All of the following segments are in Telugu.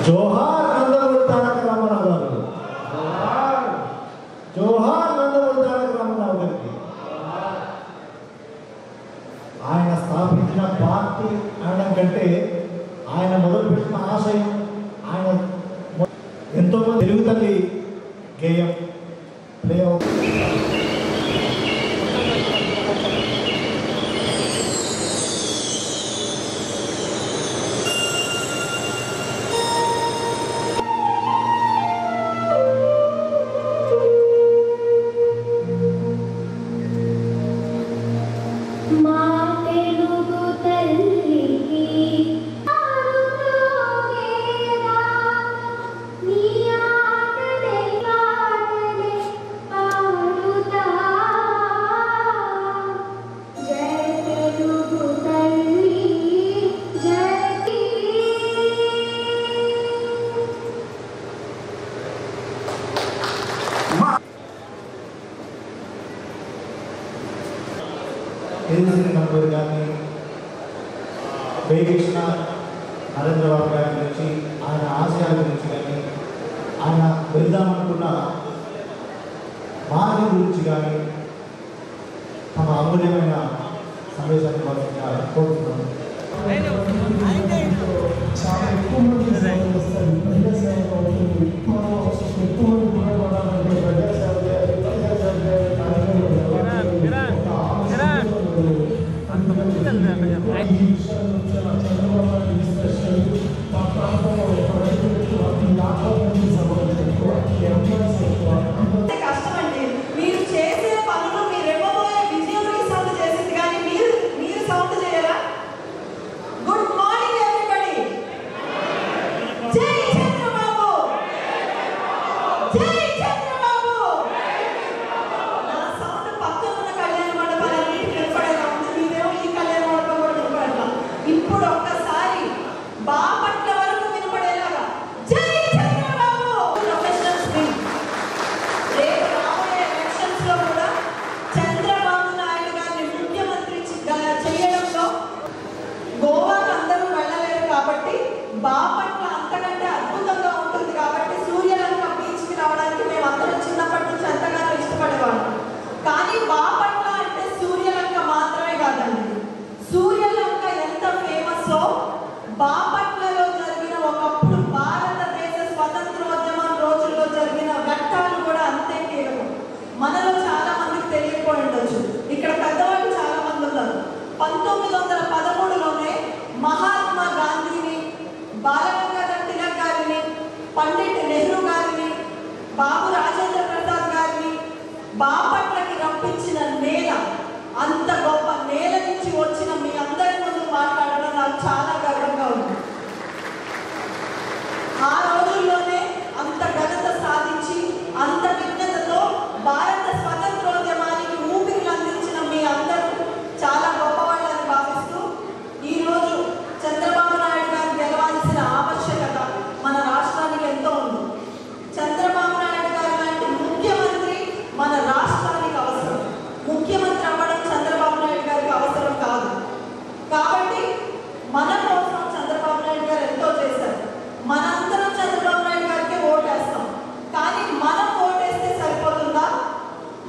జోహార్ నందమూరి తారక రామారావు గారు. జోహార్ నందమూరి తారక రామారావు గారికి. ఆయన స్థాపించిన పార్టీ అనడం కంటే ఆయన మొదలుపెట్టిన ఆశయం, ఆయన ఎంతోమంది తెలుగు తల్లి గేయం ప్లే అవుతుంది. నందమూరి గారిని వేగేసిన నరేంద్రబాబు గారి గురించి, ఆయన ఆశయాల గురించి కానీ, ఆయన వెళ్దామనుకున్న మార్గం గురించి కానీ తమ అమూల్యమైన సందేశాన్ని కోరుతున్నాను. చాలా ఎక్కువ మంది వస్తారు. కష్టమండి. మీరు చేసే పనులు మీరు ఇవ్వబోయే విజయంకి సౌండ్ చేసింది, కానీ మీరు సౌండ్ చేయరా? Good morning everybody. జై చంద్రబాబు, జై చంద్రబాబు. నా సౌండ్ పక్కన ఉన్న కళ్యాణ మండపాలన్నిటి వినపడేలా ఉంది, మీరేమో ఈ కళ్యాణ మండపం కూడా వినపడేలా. ఇప్పుడు ఒక్కసారి బాపట్ల వరకు వినపడేలాగా జై చంద్రబాబు. Professional speak. రేపు రాబోయే ఎలక్షన్స్ లో కూడా చంద్రబాబు నాయుడు గారిని ముఖ్యమంత్రి చేయడంలో గోవాకు అందరూ వెళ్ళలేరు కాబట్టి బాపట్ల అంతకంటే అద్భుతంగా ఉంటుంది. కాబట్టి సూర్యలంక బీచ్కి రావడానికి మేము అందరం చిన్నప్పటి నుంచి ఎంతగానో ఇష్టపడేవాళ్ళం. కానీ బాపట్ల అంటే సూర్యలంక మాత్రమే కాదండి. సూర్యలంక ఎంత ఫేమస్సో బాపట్లలో జరిగిన ఒకప్పుడు భారతదేశ స్వతంత్రోద్యమం రోజుల్లో జరిగిన ఘట్టాలు కూడా అంతే కీలకం. మనలో చాలా మందికి తెలియకపోయి ఉండొచ్చు. ఇక్కడ పెద్దవాళ్ళు చాలా మంది ఉన్నారు. 1913లోనే మహాత్మా గాంధీని, బాలగంగాధర్ తిలక్ గారిని, పండిట్ నెహ్రూ గారిని, బాబు రాజేంద్ర ప్రసాద్ గారిని బాపట్లకి రప్పించిన నేల, అంత గొప్ప నేల నుంచి వచ్చిన మీ అందరి ముందు మాట్లాడడం నాకు చాలా గర్వంగా ఉంది. ఆ రోజుల్లోనే అంత ఘనత సాధించి అంత విజ్ఞతతో భారత స్వతంత్రోద్యమానికి ఊపిరిని అందించిన మీ అందరూ చాలా గొప్పవాళ్ళని భావిస్తూ ఈరోజు చంద్రబాబు నాయుడు గారు గెలవాల్సిన ఆవశ్యకత మన రాష్ట్రానికి ఎంతో ఉంది. చంద్రబాబు నాయుడు గారు లాంటి ముఖ్యమంత్రి మన రాష్ట్రానికి అవసరం. ముఖ్యమంత్రి అవ్వడం చంద్రబాబు నాయుడు గారికి అవసరం కాదు. కాబట్టి మన కోసం చంద్రబాబు నాయుడు గారు ఎంతో చేశారు. మనందరం చంద్రబాబు నాయుడు గారికి ఓటేస్తాం. కానీ మనం ఓటేస్తే సరిపోతుందా?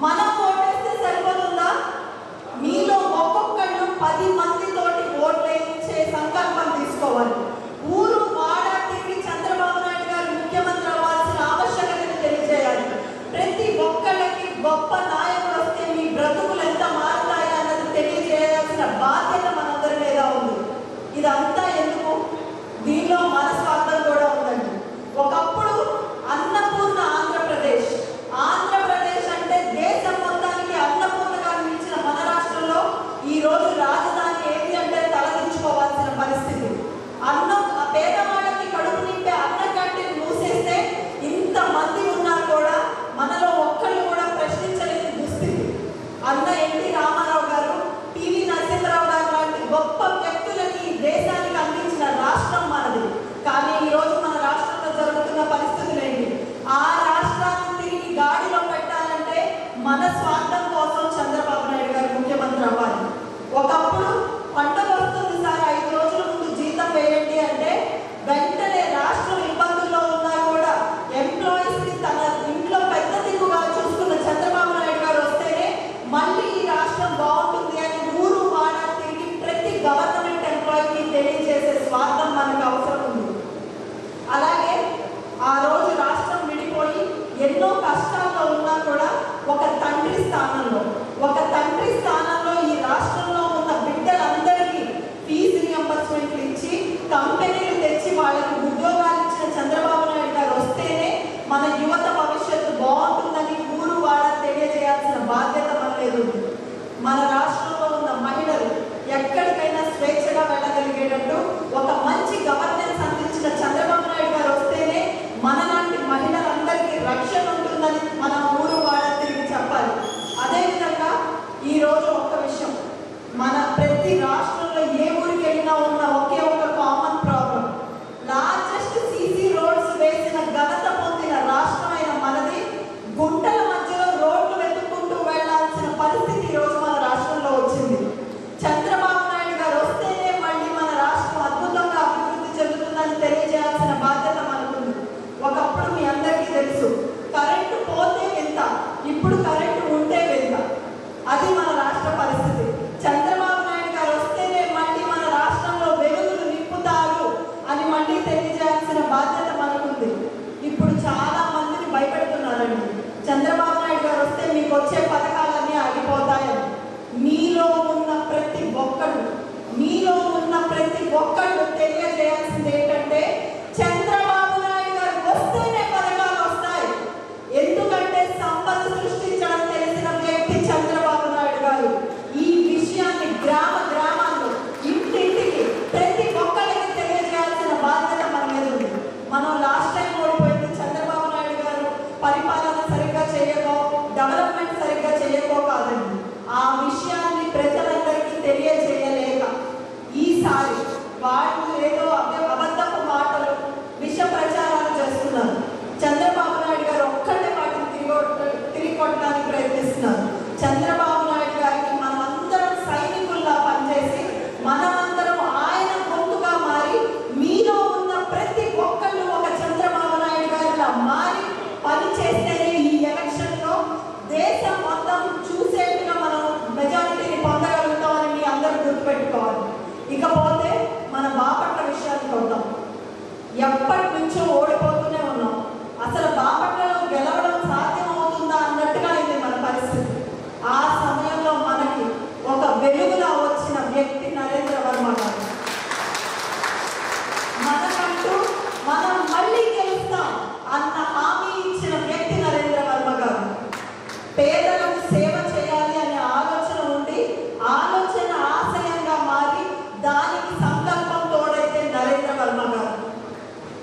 మనం ఓటేస్తే సరిపోతుందా? మీలో ఒక్కొక్కళ్ళు 10 మందితోటి ఓట్లేయించే సంకల్పం తీసుకోవాలి. ఊరు వాడ తిరిగి చంద్రబాబు నాయుడు గారు ముఖ్యమంత్రి అవ్వాల్సిన ఆవశ్యకతను తెలియజేయాలి. ప్రతి ఒక్కళ్ళకి గొప్ప నాయకుడు వస్తే మీ బ్రతుకులు ఎంత మారుతాయి అన్నది తెలియజేయాల్సిన బాధ్యత మనందరి మీద ఉంది. ఇదంతా స్వార్థం మనకు అవసరం ఉంది. అలాగే ఆ రోజు రాష్ట్రం విడిపోయి ఎన్నో కష్టాల్లో ఉన్నా కూడా ఒక తండ్రి స్థానంలో ఈ రాష్ట్రంలో ఉన్న బిడ్డలందరికీ ఫీజు రియంబర్స్మెంట్లు ఇచ్చి కంపెనీలు తెచ్చి వాళ్ళకి ఉద్యోగాలు ఇచ్చిన చంద్రబాబు నాయుడు గారు వస్తేనే మన యువత భవిష్యత్తు బాగుంటుందని ఊరు వాడ తెలియజేయాల్సిన బాధ్యత మన మీద ఉంది. మన రాష్ట్రంలో ఉన్న మహిళలు ఎక్కడికైనా స్వేచ్ఛగా వెళ్ళగలిగేటట్టు ఒక మంచి గవర్నెన్స్ అందించిన చంద్రబాబు నాయుడు గారు వస్తేనే మనలాంటి మహిళలందరికీ రక్షణ ఉంటుందని మన ఊరు వాడ తిరిగి చెప్పాలి. అదేవిధంగా ఈరోజు ఒక విషయం, మన ప్రతి రాష్ట్రంలో ఏ ఊరికి వెళ్ళినా ఉన్న ఒకే ఒక common problem, largest CC roads వేసిన ఘనత పొందిన రాష్ట్రమైన మనది గుంటల మధ్యలో రోడ్లు వెతుక్కుంటూ వెళ్లాల్సిన పరిస్థితి ఈరోజు మన రాష్ట్రంలో వచ్చింది. చంద్రబాబు నాయుడు గారు వస్తేనే మళ్ళీ మన రాష్ట్రం అద్భుతంగా అభివృద్ధి చెందుతుందని తెలియజేయాల్సిన బాధ్యత మనకుంది. ఒకప్పుడు మీ అందరికీ తెలుసు, కరెంటు పోతే వింత, ఇప్పుడు కరెంటు ఉంటే వింత. అది మన రాష్ట్ర పరిస్థితి. చంద్రబాబు నాయుడు గారు వస్తేనే మళ్ళీ మన రాష్ట్రంలో వెలుగులు నింపుతారు అని మళ్ళీ తెలియజేయాల్సిన బాధ్యత మనకుంది. ఇప్పుడు చాలా మందిని భయపెడుతున్నారండి, చంద్రబాబు నాయుడు గారు వస్తే మీకు వచ్చే పథకాలన్నీ ఆగిపోతాయని. మీలో ఉన్న ప్రతి ఒక్కళ్ళు తెలియజేయాల్సింది ఏంటంటే చంద్రబాబు నాయుడు గారు వస్తేనే పథకాలు వస్తాయి. ఎందుకంటే సంపద సృష్టించడం తెలిసిన వ్యక్తి చంద్రబాబు నాయుడు గారు. ఈ విషయాన్ని గ్రామాల్లో ఇంటింటికి ప్రతి ఒక్కరికి తెలియజేయాల్సిన బాధ్యత మన మీద ఉంది. మనం లాస్ట్ టైం ఓడిపోయింది చంద్రబాబు నాయుడు గారు పరిపాలన సరిగ్గా చేయకో, డెవలప్మెంట్ సరిగ్గా చేయకో కాదండి, ఆ విషయాన్ని ప్రజలందరికీ తెలియజేయలేక ఈసారి వాళ్ళు ఏదో అబద్ధపు మాటలు, విష ప్రచారాలు చేస్తున్నారు. చంద్రబాబు నాయుడు గారు ఒక్కటే వాటిని తిరిగి కొట్టడానికి ప్రయత్నిస్తున్నారు. చంద్రబాబు నాయుడు గారికి మనమందరం సైనికుల్లా పనిచేసి మనమందరం ఆయన గొంతుగా మారి మీలో ఉన్న ప్రతి ఒక్కళ్ళు ఒక చంద్రబాబు నాయుడు గారిలా మారి పని చేస్తేనే ఈ ఎలక్షన్లో దేశం మొత్తం చూసేట్టుగా మనం మెజారిటీని పొందగలుగుతామని మీ అందరూ గుర్తుపెట్టుకోవాలి. ఇకపోతే మన బాపట్ల విషయానికి వద్దాం. ఎప్పటి నుంచో ఓడిపోతూనే ఉన్నాం. అసలు బాపట్లలో గెలవడం సాధ్యమవుతుందా అన్నట్టుగా అయింది మన పరిస్థితి. ఆ సమయంలో మనకి ఒక వెలుగులా వచ్చిన వ్యక్తి నరేంద్ర వర్మ గారు. మనకంటూ మనం మళ్ళీ గెలుస్తాం అన్న హామీ ఇచ్చిన వ్యక్తి నరేంద్ర వర్మ గారు. పేదలకు సేవ చేయాలి అనే ఆలోచన ఉండి ఆలోచన ఆశయంగా మారి దానికి సంకల్పం తోడైతే నరేంద్ర వర్మ గారు.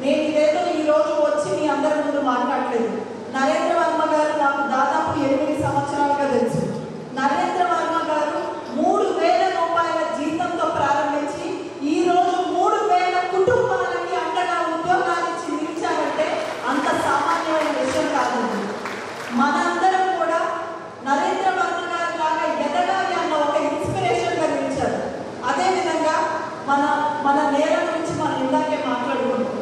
నేను ఇదేదో ఈరోజు వచ్చి మీ అందరి ముందు మాట్లాడలేదు. నరేంద్ర వర్మ గారు నాకు దాదాపు 8 సంవత్సరాలుగా తెలుసు. నరేంద్ర వర్మ గారు 3,000 రూపాయల జీతంతో ప్రారంభించి ఈరోజు 3,000 కుటుంబాలకి అండగా ఉద్యోగాలు ఇచ్చి నిలిచారంటే అంత సామాన్యమైన విషయం కాదండి. మనందరం కూడా నరేంద్ర వర్మ గారి లాగా ఎదగాలి అన్న ఒక ఇన్స్పిరేషన్గా నిలిచారు. అదేవిధంగా మన నేల గురించి మనం ఇందాకే మాట్లాడుకుంటాం.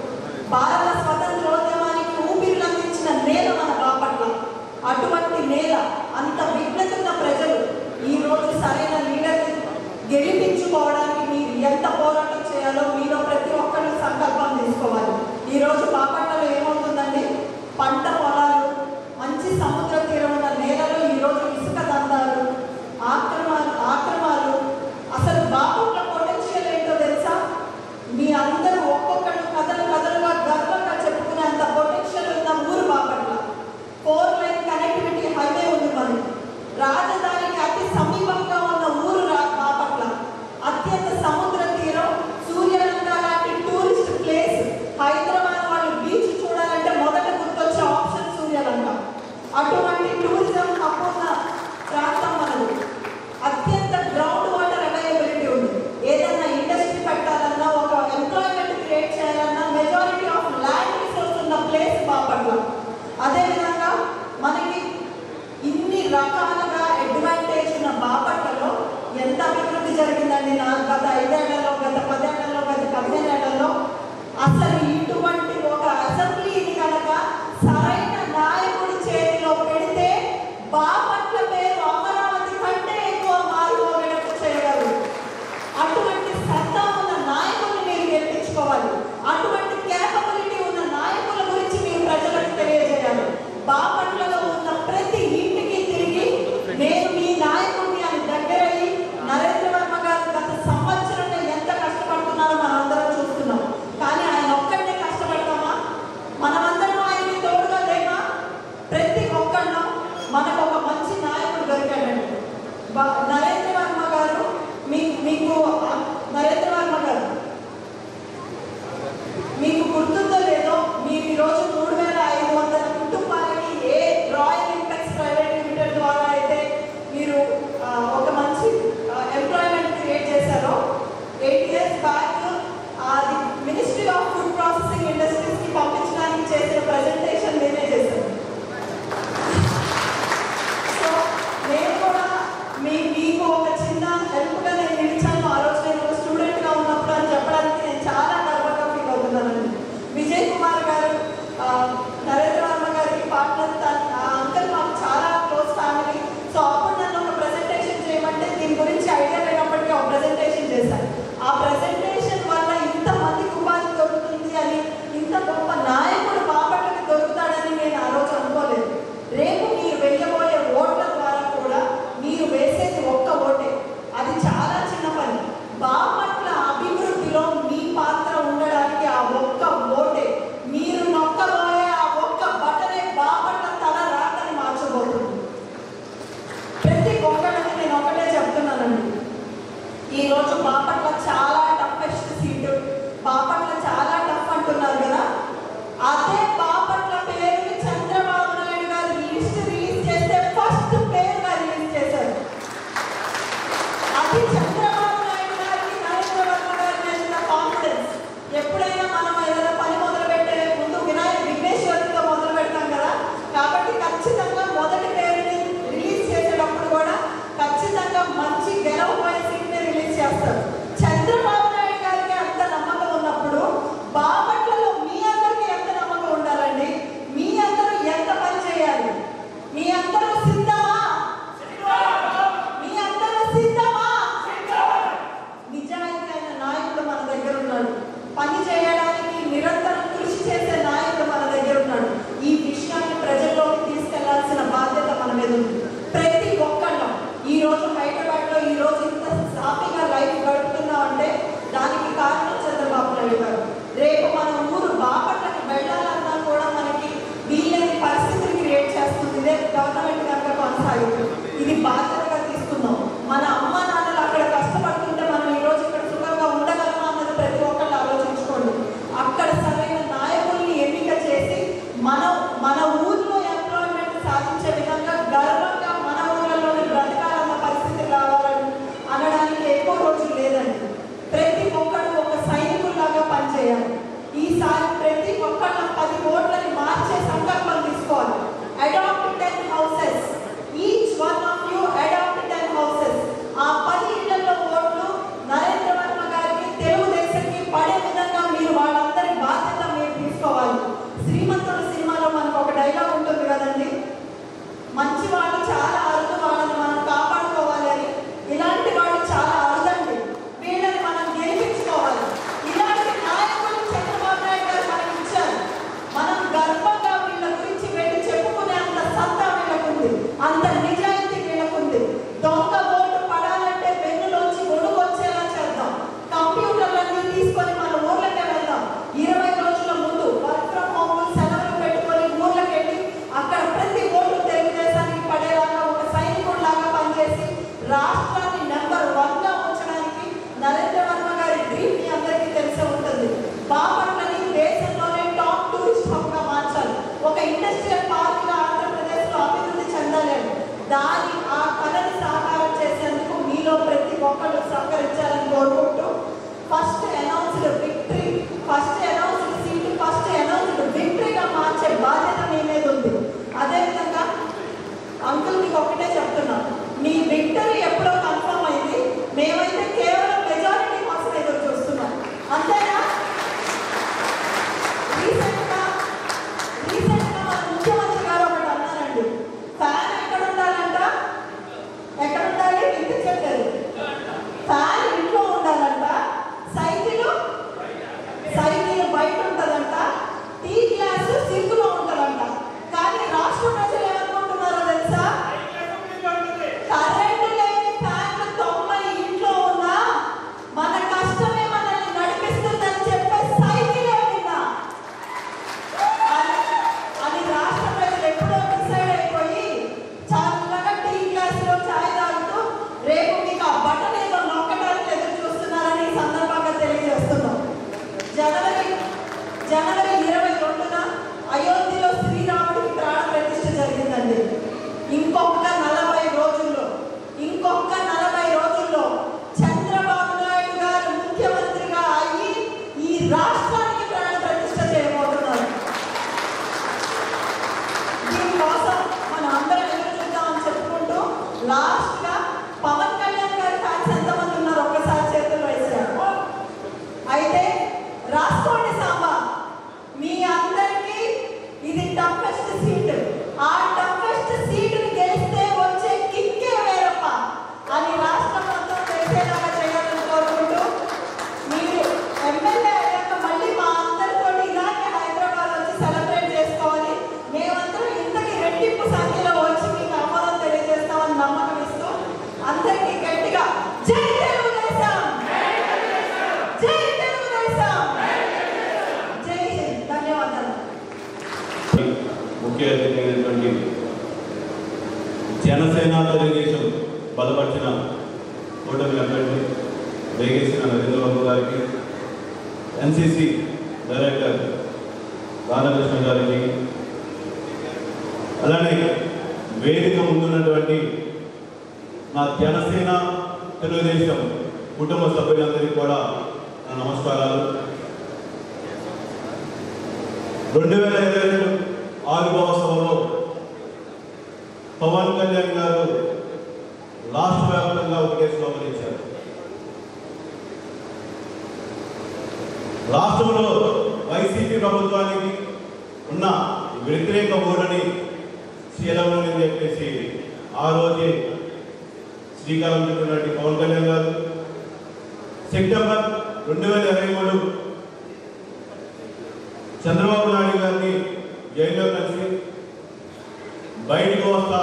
భారత స్వతంత్రోద్యమానికి ఊపిరి అందించిన నేల మన బాపట్ల. అటువంటి నేల, అంత విఘ్నతున్న ప్రజలు ఈరోజు సరైన లీడర్ని గెలిపించుకోవడానికి మీరు ఎంత పోరాటం చేయాలో మీలో ప్రతి ఒక్కరు సంకల్పం తీసుకోవాలి. ఈరోజు బాపట్లలో ఏమవుతుందండి, పంట పొలాలు, మంచి సముద్ర తీరం ఉన్న నేలలో ఈరోజు ఇసుక దందాలు, ఆక్రమాలు. అసలు బాపట్ల పొటెన్షియల్ ఏంటో తెలుసా? మీ అందరూ ఒక్కొక్కరు కథలుగా గర్వంగా చెప్పుకునేంత పొటెన్షియల్ ఉన్న ఊరు బాపట్ల. 4 లైన్ కనెక్టివిటీ హైవే ఉంది మనకి. రాజధానికి అతి సమీపంగా ఉన్న ఊరు బాపట్ల. అత్యంత సముద్ర తీరం, సూర్యరంధ్రాల అది మినిస్ట్రీ ఆఫ్ ఫుడ్ ప్రాసెసింగ్ ఇండస్ట్రీస్కి పంపించడానికి చేసిన ప్రజెంటేషన్ నేనే చేశాను. సో నేను కూడా మీకు ఒక చిన్న హెల్ప్గా నేను నిలిచాను. ఆ రోజు నేను ఒక స్టూడెంట్గా ఉన్నప్పుడు అని చెప్పడానికి నేను చాలా గర్వంగా ఫీల్ అవుతున్నానండి. విజయ్ కుమార్ గారు, నరేంద్ర వర్మ గారికి పార్ట్నర్, అంకల్ మాకు చాలా క్లోజ్ ఫ్యామిలీ. సో అప్పుడు నన్ను ఒక ప్రజెంటేషన్ చేయమంటే దీని గురించి ఐడియా లేనప్పటికీ ఒక ప్రజెంటేషన్ చేశాను. ఆ ప్రజెంటేషన్ వల్ల ఇంతమందికి ఉపాధి దొరుకుతుంది అని, ఇంత గొప్ప నాయకుడు బాపట్లకి దొరుకుతాడని నేను ఆ రోజు అనుకోలేదు. రేపు మీరు వెయ్యబోయే ఓట్ల ద్వారా కూడా మీరు వేసేది ఒక్క ఓటే. అది చాలా చిన్న పని. బాపట్ల అభివృద్ధిలో మీ పాత్ర ఉండడానికి ఆ ఒక్క ఓటే, మీరు నొక్కబోయే ఆ ఒక్క బటనే బాపట్ల తల రాతని మార్చబోతుంది. ప్రతి ఒక్కరికి నేను ఒకటే చెప్తున్నానండి, ఈరోజు బాపట్ల చాలా టఫెస్ట్ సీటు, బాపట్ల చాలా టఫ్ అంటున్నారు కదా. అదే బాపట్ల పేరుని చంద్రబాబు నాయుడు గారు లిస్ట్ రిలీజ్ చేస్తే ఫస్ట్ పేరుగా రిలీజ్ చేశారు. అది చంద్రబాబు నాయుడు గారికి, నరేంద్ర వర్మ గారికి ఉన్న కాన్ఫిడెన్స్. ఎప్పుడైనా మనం ఏదైనా పని మొదలు పెట్టే ముందు విఘ్నేశ్వరుడితో మొదలు పెడతాం కదా. కాబట్టి ఖచ్చితంగా మొదటి పేరుని రిలీజ్ చేసేటప్పుడు కూడా ఖచ్చితంగా మంచి గెలవబోయే సీట్ని రిలీజ్ చేస్తారు. చంద్రబాబు నాయుడు గారికి అంత నమ్మకం ఉన్నప్పుడు బాపట్లలో మీ అందరికీ ఎంత నమ్మకం ఉండాలండి? మీ అందరూ ఎంత పని చేయాలి? మీ అందరూ సిద్ధమా? మీ అందరూ సిద్ధమా? నిజాయితీ అయిన నాయకుడు మన దగ్గర ఉన్నాడు. పని చేయడానికి నిరంతరం కృషి చేసే నాయకుడు మన దగ్గర ఉన్నాడు. ఈ విషయాన్ని ప్రజల్లోకి తీసుకెళ్లాల్సిన బాధ్యత మన మీద ఉంది. ప్రతి ఒక్కళ్ళం ఈరోజు హైదరాబాద్లో ఈరోజు ఇంత హ్యాపీగా లైఫ్ గడుపుతున్నాం అంటే దానికి కారణం చంద్రబాబు నాయుడు గారు. రేపు మన ఊరు బాపట్లకి వెళ్ళాలన్నా కూడా మనకి వీలేని పరిస్థితులు క్రియేట్ చేస్తుంది ఇదే గవర్నమెంట్ కనుక కొనసాగుతుంది. ఇది బాధ్యతగా తీసుకుందాం. మన అమ్మ నాన్నలు అక్కడ కష్టపడుతుంటే మనం ఈరోజు ఇక్కడ సుఖంగా ఉండగలమా అన్నది ప్రతి ఒక్కళ్ళు ఆలోచించుకోండి. అక్కడ సరైన నాయకుల్ని ఎన్నిక చేసి మన ఊర్లో ఎంప్లాయ్మెంట్ సాధించే విధంగా గర్వంగా మన ఊళ్ళలోనే బ్రతకాలన్న పరిస్థితి రావాలని అనడానికి ఎక్కువ రోజులు లేదండి. ప్రతి ఒక్కరు ఒక సైనికుల్లాగా పనిచేయాలి. ఈసారి ప్రతి ఒక్కళ్ళ 10 ఓట్లని మార్చే సంకల్పం తీసుకోవాలి. Adopt 10 houses. Each one of you adopt 10 houses. ఆ 10 ఇళ్లలో ఓట్లు నరేంద్ర వర్మ గారికి, తెలుగుదేశానికి పడే విధంగా మీరు వాళ్ళందరి బాధ్యత మీరు తీసుకోవాలి. శ్రీమంతుడు సినిమాలో మనకు ఒక డైలాగ్ ఉంటుంది కదండి, మంచి వాళ్ళు చాలా అరుదు, వాళ్ళని మనం కాపాడుకోవాలి అని. ఇలాంటి వాళ్ళు చాలా అరుదండి. వీళ్ళని మనం గెలిపించుకోవాలి. ఇలాంటి నాయకులు చంద్రబాబు నాయుడు గారు మనకి ఇచ్చారు. మనం గర్వంగా వీళ్ళ గురించి వెళ్ళి చెప్పుకునే అంత సత్తా వీళ్ళకుంది, అంత నిజాయితీ వీళ్ళకుంది. దొంగ ఓటు పడాలంటే వెన్నులోంచి గొడుగు వచ్చేలా చేద్దాం. కంప్యూటర్లన్నీ తీసుకొని మన ఊర్లకే వెళ్దాం. 20 రోజుల ముందు వర్క్ ఫ్రమ్ హోమ్ సెలవులు పెట్టుకొని ఊర్లకు వెళ్ళి అక్కడ ప్రతి ఓటు తెలుగుదేశానికి పడేలాగా ఒక సైనికుడిలాగా పనిచేసి రాష్ట్రాన్ని నెంబర్ 1గా ఉంచడానికి నరేంద్ర వర్మ గారి డ్రీమ్ మీ అందరికీ తెలిసే ఉంటుంది. బాపట్లని దేశంలోనే టాప్ టూరిస్ట్ హబ్గా మార్చాలి. ఒక ఇండస్ట్రియల్ పార్క్గా ఆంధ్రప్రదేశ్లో అభివృద్ధి చెందాలి. దాని ఆ కళని సాకారం చేసేందుకు మీలో ప్రతి ఒక్కరు సహకరించాలని కోరుకుంటూ first announced victory, first announced seat, first announced విక్టరీగా మార్చే బాధ్యత మీ మీద ఉంది. అదేవిధంగా అంకుల్ మీకు ఒకటే చెప్తున్నా, మీ విక్టరీ ఎప్పుడో కన్ఫర్మ్ అయింది. మేమైతే కేవలం మెజారిటీ కోసం ఎదురు చూస్తున్నాం. అంతేనా? రీసెంట్గా మన ముఖ్యమంత్రి గారు ఒకటి అన్నారండి, ఫ్యాన్ ఎక్కడ ఉండాలంట, ఎక్కడ ఉండాలి వినిపించట్లేదు, ఫ్యాన్ ఇంట్లో ఉండాలంట, సైకిల్ బయట ఉంటుందంట, టీ గ్లాసు సింకులో ఉంటుందంట. కానీ రాష్ట్ర ప్రజలు ఏమనుకుంటున్నారో తెలుసా? కరెంటు లేని ఫ్యాన్లు 90 ఇంట్లో ఉన్నా మన కష్టమే మనల్ని నడిపిస్తుందని చెప్పే సైకిల్ ఏమిన్నా అని రాష్ట్ర ప్రజలు ఎప్పుడో డిసైడ్ అయిపోయి చల్లగా టీ గ్లాసులో ఛాయ్ తాగుతూ రేపు మీకు ఆ బటన్ ఏదో నొక్కడానికి ఎదురు చూస్తున్నారని ఈ సందర్భంగా తెలియజేస్తున్నాం. జనవరి 22న అయోధ్యలో శ్రీరాముడికి ప్రాణ ప్రతిష్ఠ జరిగిందండి. ఇంకొక 40 రోజుల్లో చంద్రబాబు నాయుడు గారు ముఖ్యమంత్రిగా అయ్యి ఈ ముఖ్య అతిథి అయినటువంటి జనసేన తెలుగుదేశం బలపరిచిన కూటమి అభ్యర్థి వేగేసిన నరేంద్రబాబు గారికి, ఎన్సీసీ డైరెక్టర్ రాధాకృష్ణ గారికి, అలానే వేదిక ముందున్నటువంటి నా జనసేన తెలుగుదేశం కుటుంబ సభ్యులందరికీ కూడా నా నమస్కారాలు. 2022 ఆవిర్భావ సభలో పవన్ కళ్యాణ్ గారు రాష్ట్ర వ్యాప్తంగా ఒకే స్లోగన్ ఇచ్చారు. రాష్ట్రంలో వైసీపీ ప్రభుత్వానికి ఉన్న వ్యతిరేక ఓటుని శీలమని చెప్పేసి ఆ రోజే శ్రీకారం చుట్టినటువంటి పవన్ కళ్యాణ్ గారు సెప్టెంబర్ 2023 చంద్రబాబు నాయుడు గారిని జైల్లో కలిసి బయటకు వస్తా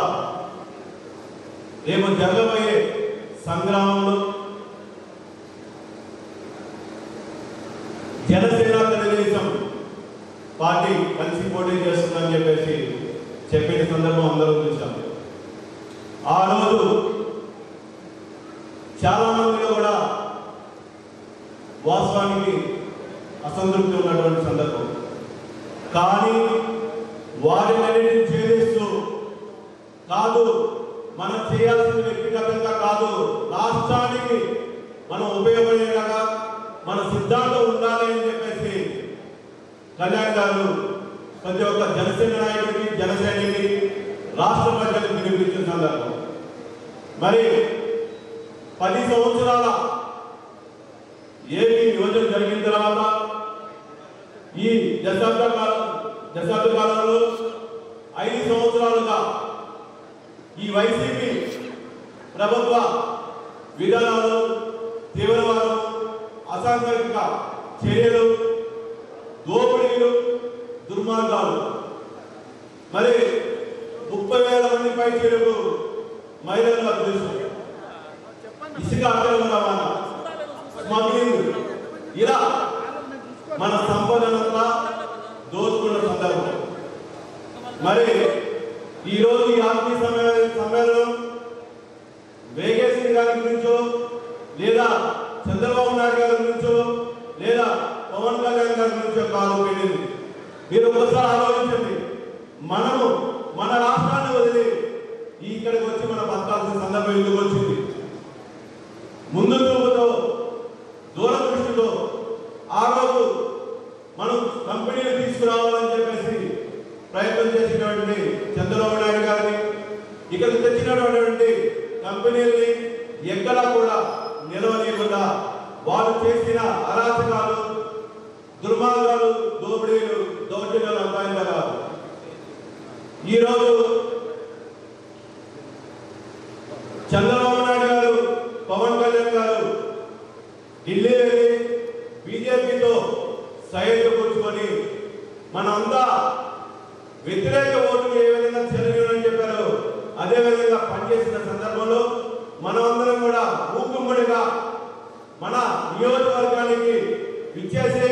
రేపు జరగబోయే సంగ్రామంలో జనసేన తెలుగుదేశం పార్టీ కలిసి పోటీ చేస్తుందని చెప్పేసి చెప్పిన సందర్భం అందరూ చూశాం. ఆ రోజు చాలా మందిలో కూడా వాస్తవానికి అసంతృప్తి ఉన్నటువంటి సందర్భం. కానీ వారిని ఛేదిస్తూ కాదు, మనం చేయాల్సిన వ్యక్తిగతంగా కాదు, రాష్ట్రానికి మనం ఉపయోగపడేలాగా మన సిద్ధాంతం ఉండాలి అని చెప్పేసి కళ్యాణ్ గారు ప్రతి ఒక్క జనసేన నాయకుడికి, జనసేనకి, రాష్ట్ర ప్రజలకు వినిపించిన సందర్భం. మరి 10 సంవత్సరాల ఏపీ విభజన జరిగిన తర్వాత ఈ దశాబ్ద కాలంలో 5 సంవత్సరాలుగా ఈ వైసీపీ ప్రభుత్వ విధానాలు, తీవ్రవాదం, అసాంఘిక చర్యలు, దోపిడీలు, దుర్మార్గాలు, మరి 30,000 మంది పై చేరుకు మహిళల అదృష్టం, ఇసుక అక్రమ రవాణా, స్మగ్లింగ్, ఇలా మన సంపదనంతా దోచుకున్న సందర్భం. మరి ఈరోజు ఈ ఆర్థిక సమ్మేళనం వేగేశ్వరి గారి గురించో, లేదా చంద్రబాబు నాయుడు గారి గురించో, లేదా పవన్ కళ్యాణ్ గారి గురించో కాదు వెళ్ళింది. మీరు ఒకసారి ఆలోచించండి. మనము మన రాష్ట్రాన్ని వదిలి ఇక్కడికి వచ్చి మనం బతకాల్సిన సందర్భం ఎందుకు వచ్చింది? ముందు చూపుతో, దూరదృష్టితో ఆ రోజు మనం కంపెనీలు తీసుకురావాలని చెప్పేసి ప్రయత్నం చేసినటువంటి చంద్రబాబు నాయుడు గారిని, ఇక్కడికి తెచ్చినటువంటి కంపెనీల్ని ఎక్కడా కూడా నిలవలేకుండా వారు చేసిన అరాచకాలు, దుర్మార్గాలు, దోపిడీలు, దౌర్జన్యాలు అంతా కాదు. ఈరోజు చంద్రబాబు నాయుడు గారు, పవన్ కళ్యాణ్ గారు ఢిల్లీ వెళ్ళి బీజేపీతో సైడ్ కూర్చుకొని మనంతా వ్యతిరేక ఓటు ఏ విధంగా చెల్లిందని చెప్పారు, అదే విధంగా పనిచేసిన సందర్భంలో మనమందరం కూడా ఊకుమ్మడిగా మన నియోజకవర్గానికి విచ్చేసి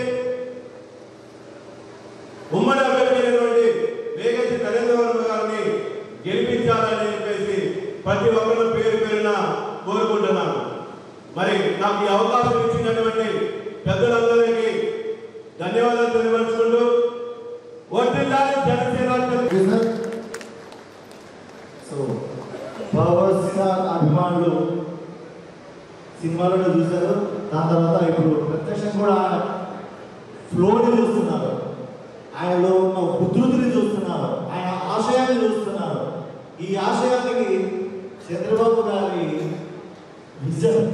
ఉమ్మడి అభ్యర్థి అయినటువంటి వేగేశ్వరి నరేంద్రబాబు గారిని గెలిపించాలని చెప్పేసి ప్రతి ఒక్కరు పేరు పేరున కోరుకుంటున్నాను. మరి నాకు ఈ అవకాశం ఇచ్చినటువంటి పెద్దలందరికీ ధన్యవాదాలు తెలియపరుచుకుంటూ వర్ధిల్లాలి జనసేన. సో పవర్ స్టార్ అభిమానులు సినిమాలను చూశారు, దాని తర్వాత ఇప్పుడు ప్రత్యక్షం కూడా ఫ్లోని చూస్తున్నారు, ఆయనలో ఉన్న ఉధృతిని చూస్తున్నారు, ఆయన ఆశయాన్ని చూస్తున్నారు. ఈ ఆశయానికి చంద్రబాబు గారి విజన్,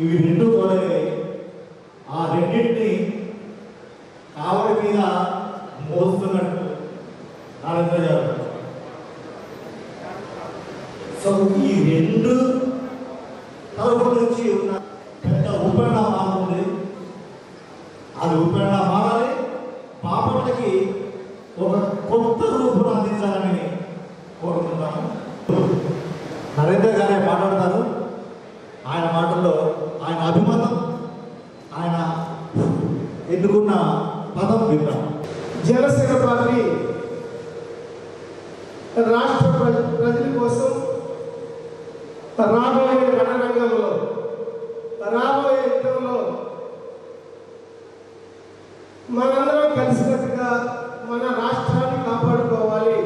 ఇవి రెండు తోడై ఆ రెండింటిని కావడి మీద మోస్తున్నట్టు నరేంద్ర గారు. సో ఈ రెండు తరపు నుంచి ఉన్న పెద్ద ఉపేణ మారుంది, అది ఉపేణ మారాలి, పాపలకి ఒక కొత్త రూపును అందించాలని కోరుకుంటాను. నరేంద్ర గారే మాట్లాడతారు. ఆయన మాటల్లో ఆయన అభిమతం, ఆయన ఎన్నుకున్న పదం విన్నాం. జనసేన పార్టీ రాష్ట్ర ప్రజల కోసం రాబోయే రణరంగంలో రాబోయే యుద్ధంలో మనందరం కలిసికట్టుగా మన రాష్ట్రాన్ని కాపాడుకోవాలి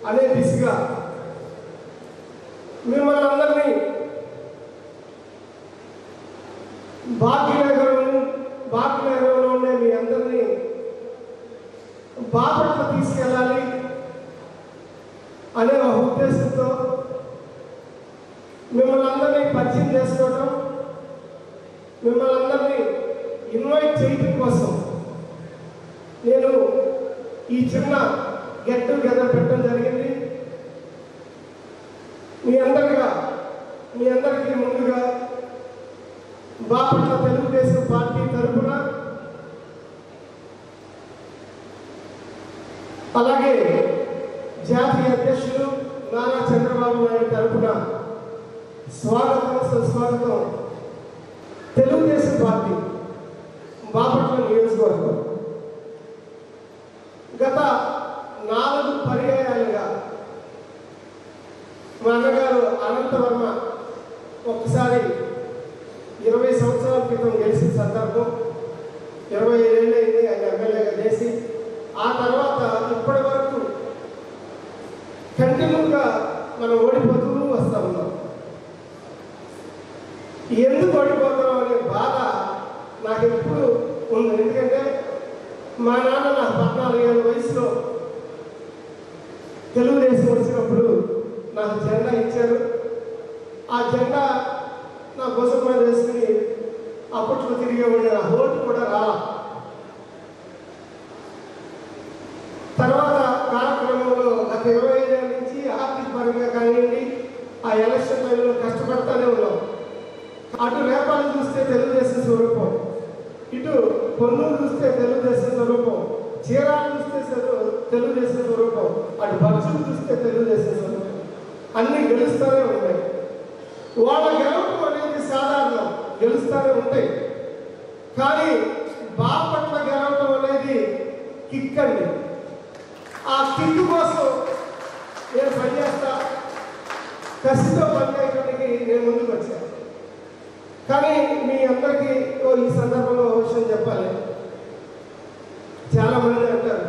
అనే దిశగా మిమ్మల్ని అందరినీ భాగ్యనగరంలో ఉండే మీ అందరినీ బాపట్ల తీసుకెళ్ళాలి అనే ఒక ఉద్దేశంతో మిమ్మల్ని అందరినీ పరిచయం చేసుకోవడం, మిమ్మల్ని అందరినీ ఇన్వైట్ చేయడం కోసం నేను ఈ చిన్న గెట్ టుగెదర్ పెట్టడం జరిగింది. మీ అందరికీ ముందుగా బాపట్ల తెలుగుదేశం పార్టీ తరఫున, అలాగే జాతీయ అధ్యక్షులు నారా చంద్రబాబు నాయుడు తరఫున స్వాగతం సుస్వాగతం. తెలుగుదేశం పార్టీ బాపట్ల నియోజకవర్గం గత 4 పర్యాయాలుగా మా అన్నగారు అనంతవర్మ ఒకసారి 20 సంవత్సరాల క్రితం గెలిచిన సందర్భం, 25 ఏళ్ళైంది ఆయన ఎమ్మెల్యేగా చేసి, ఆ తర్వాత ఇప్పటి వరకు కంటిన్యూగా మనం ఓడిపోతూ వస్తూ ఉన్నాం. ఎందుకు ఓడిపోతాం అనే బాధ నాకు ఎప్పుడు ఉంది. ఎందుకంటే మా నాన్న నాకు 14 ఏళ్ళ వయసులో తెలుగుదేశం వచ్చినప్పుడు నాకు జెండా ఇచ్చారు. ఆ జెండా నా భుజం మీద వేసుకుని అప్పట్లో తిరిగేవాడిని. నా ఓటు కూడా రాలా. తర్వాత కార్యక్రమంలో గత 25 ఏళ్ళ నుంచి ఆర్థిక పరంగా కానివ్వండి, ఆ ఎలక్షన్ టైంలో కష్టపడతానే ఉన్నాం. అటు రేపాలు చూస్తే తెలుగుదేశం స్వరూపం, ఇటు కొన్నూరు చూస్తే తెలుగుదేశం స్వరూపం, చీరాలు చూస్తే తెలుగుదేశం స్వరూపం, అటు బస్సులు చూస్తే తెలుగుదేశం స్వరూపం. అన్నీ గెలుస్తూనే ఉన్నాయి. వాళ్ళ గెలవడం అనేది సాధారణం, గెలుస్తూనే ఉంటాయి. కానీ బాపట్ల గెలవడం అనేది కిక్ అండి. ఆ కిక్ కోసం నేను పనిచేస్తా, కసితో పనిచేయడానికి నేను ముందుకు వచ్చాను. కానీ మీ అందరికీ ఈ సందర్భంలో విషయం చెప్పాలి. చాలామంది అంటారు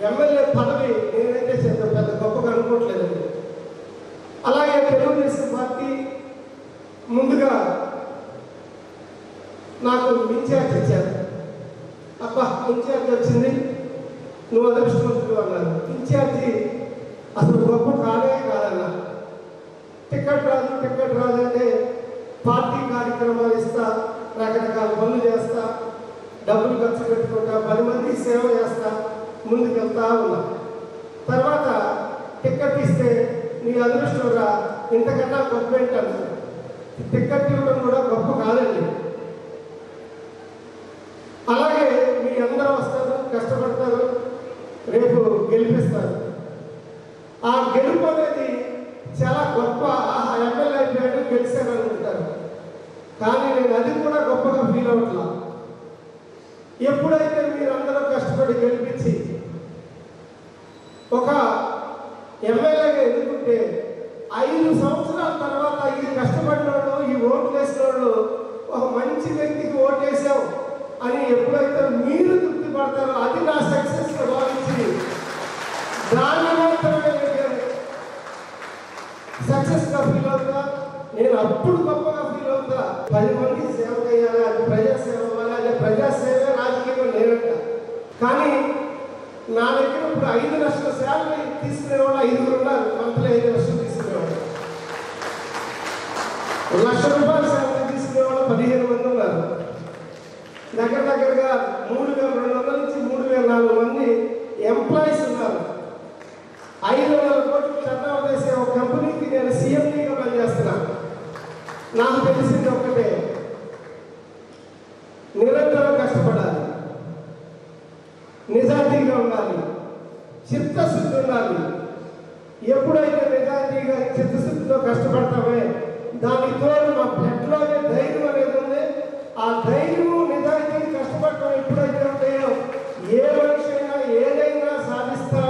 ఎమ్మెల్యే పదవి నేనైతే పెద్ద గొప్పగా అనుకోవట్లేదండి. అలాగే తెలుగుదేశం పార్టీ ముందుగా నాకు ఇన్ఛార్జ్ ఇచ్చారు. అబ్బా ఇన్ఛార్జ్ వచ్చింది, నువ్వు అదృష్టవంతుడు అన్నారు. ఇన్ఛార్జి అసలు గొప్ప కాదన్నా. టికెట్ రాదు అంటే పార్టీ కార్యక్రమాలు ఇస్తా, రకరకాల పనులు చేస్తా, డబ్బులు ఖర్చు పెట్టుకుంటా, 10 మందికి సేవ చేస్తా, ముందుకెళ్తా ఉన్నా. తర్వాత టికెట్ ఇస్తే నీ అదృష్టం రా, ఇంతకన్నా గొప్ప ఏంటన్నారు. టికెట్ ఇవ్వడం కూడా గొప్ప కాదండి. అలాగే మీ అందరూ వస్తారు, కష్టపడతారు, రేపు గెలిపిస్తారు. ఆ గెలుపు అనేది చాలా గొప్ప. ఎమ్మెల్యే అయిపోయాడు, గెలిచాను అనుకుంటారు. కానీ నేను అది కూడా గొప్పగా ఫీల్ అవ్వట్లా. ఎప్పుడైతే మీరందరూ కష్టపడి గెలిపించి ఒక ఎమ్మెల్యేగా ఎదుర్కొంటే 5 సంవత్సరాల తర్వాత ఈ కష్టపడిన వాళ్ళు, ఈ ఓట్లు వేసిన వాళ్ళు ఒక మంచి వ్యక్తికి ఓటేసాం అని ఎప్పుడైతే మీరు తృప్తి పడతారో అది నా సక్సెస్గా భావించి దాన్ని మాత్రమే సక్సెస్గా ఫీల్ అవుతా. నేను అప్పుడు గొప్పగా ఫీల్ అవుతా. 10 మందికి సేవ చేయాలి, అది ప్రజాసేవ అవ్వాలి, అదే ప్రజాసేవ రాజకీయంలో నేనంట. కానీ నా దగ్గర ఇప్పుడు 5 లక్షల సేవలు తీసుకునేవాళ్ళు 5 ఉన్నారు. మంత్లీ 5 లక్షలు తీసుకునేవాళ్ళు, ₹1,00,000 సేవలు తీసుకునేవాళ్ళు 15 మంది ఉన్నారు. దగ్గరగా 3,200 నుంచి 3,400 మంది ఎంప్లాయీస్ ఉన్నారు. 500 కోట్లు టర్నోవర్ చేసే ఒక కంపెనీకి నేను సీఎండీగా పనిచేస్తున్నా. నాకు తెలిసింది ఒక్కటే, నిరంతరం కష్టపడాలి, నిజాయితీగా ఉండాలి, చిత్తశుద్ధి ఉండాలి. ఎప్పుడైతే నిజాయితీగా చిత్తశుద్ధితో కష్టపడతామే, దానికి తోడు మా బ్లడ్లోనే ధైర్యం అనేది ఉంది. ఆ ధైర్యము నిజాయితీ కష్టపడటం ఎప్పుడైతే ఉంటాయో ఏ మనిషి అయినా ఏదైనా సాధిస్తారు.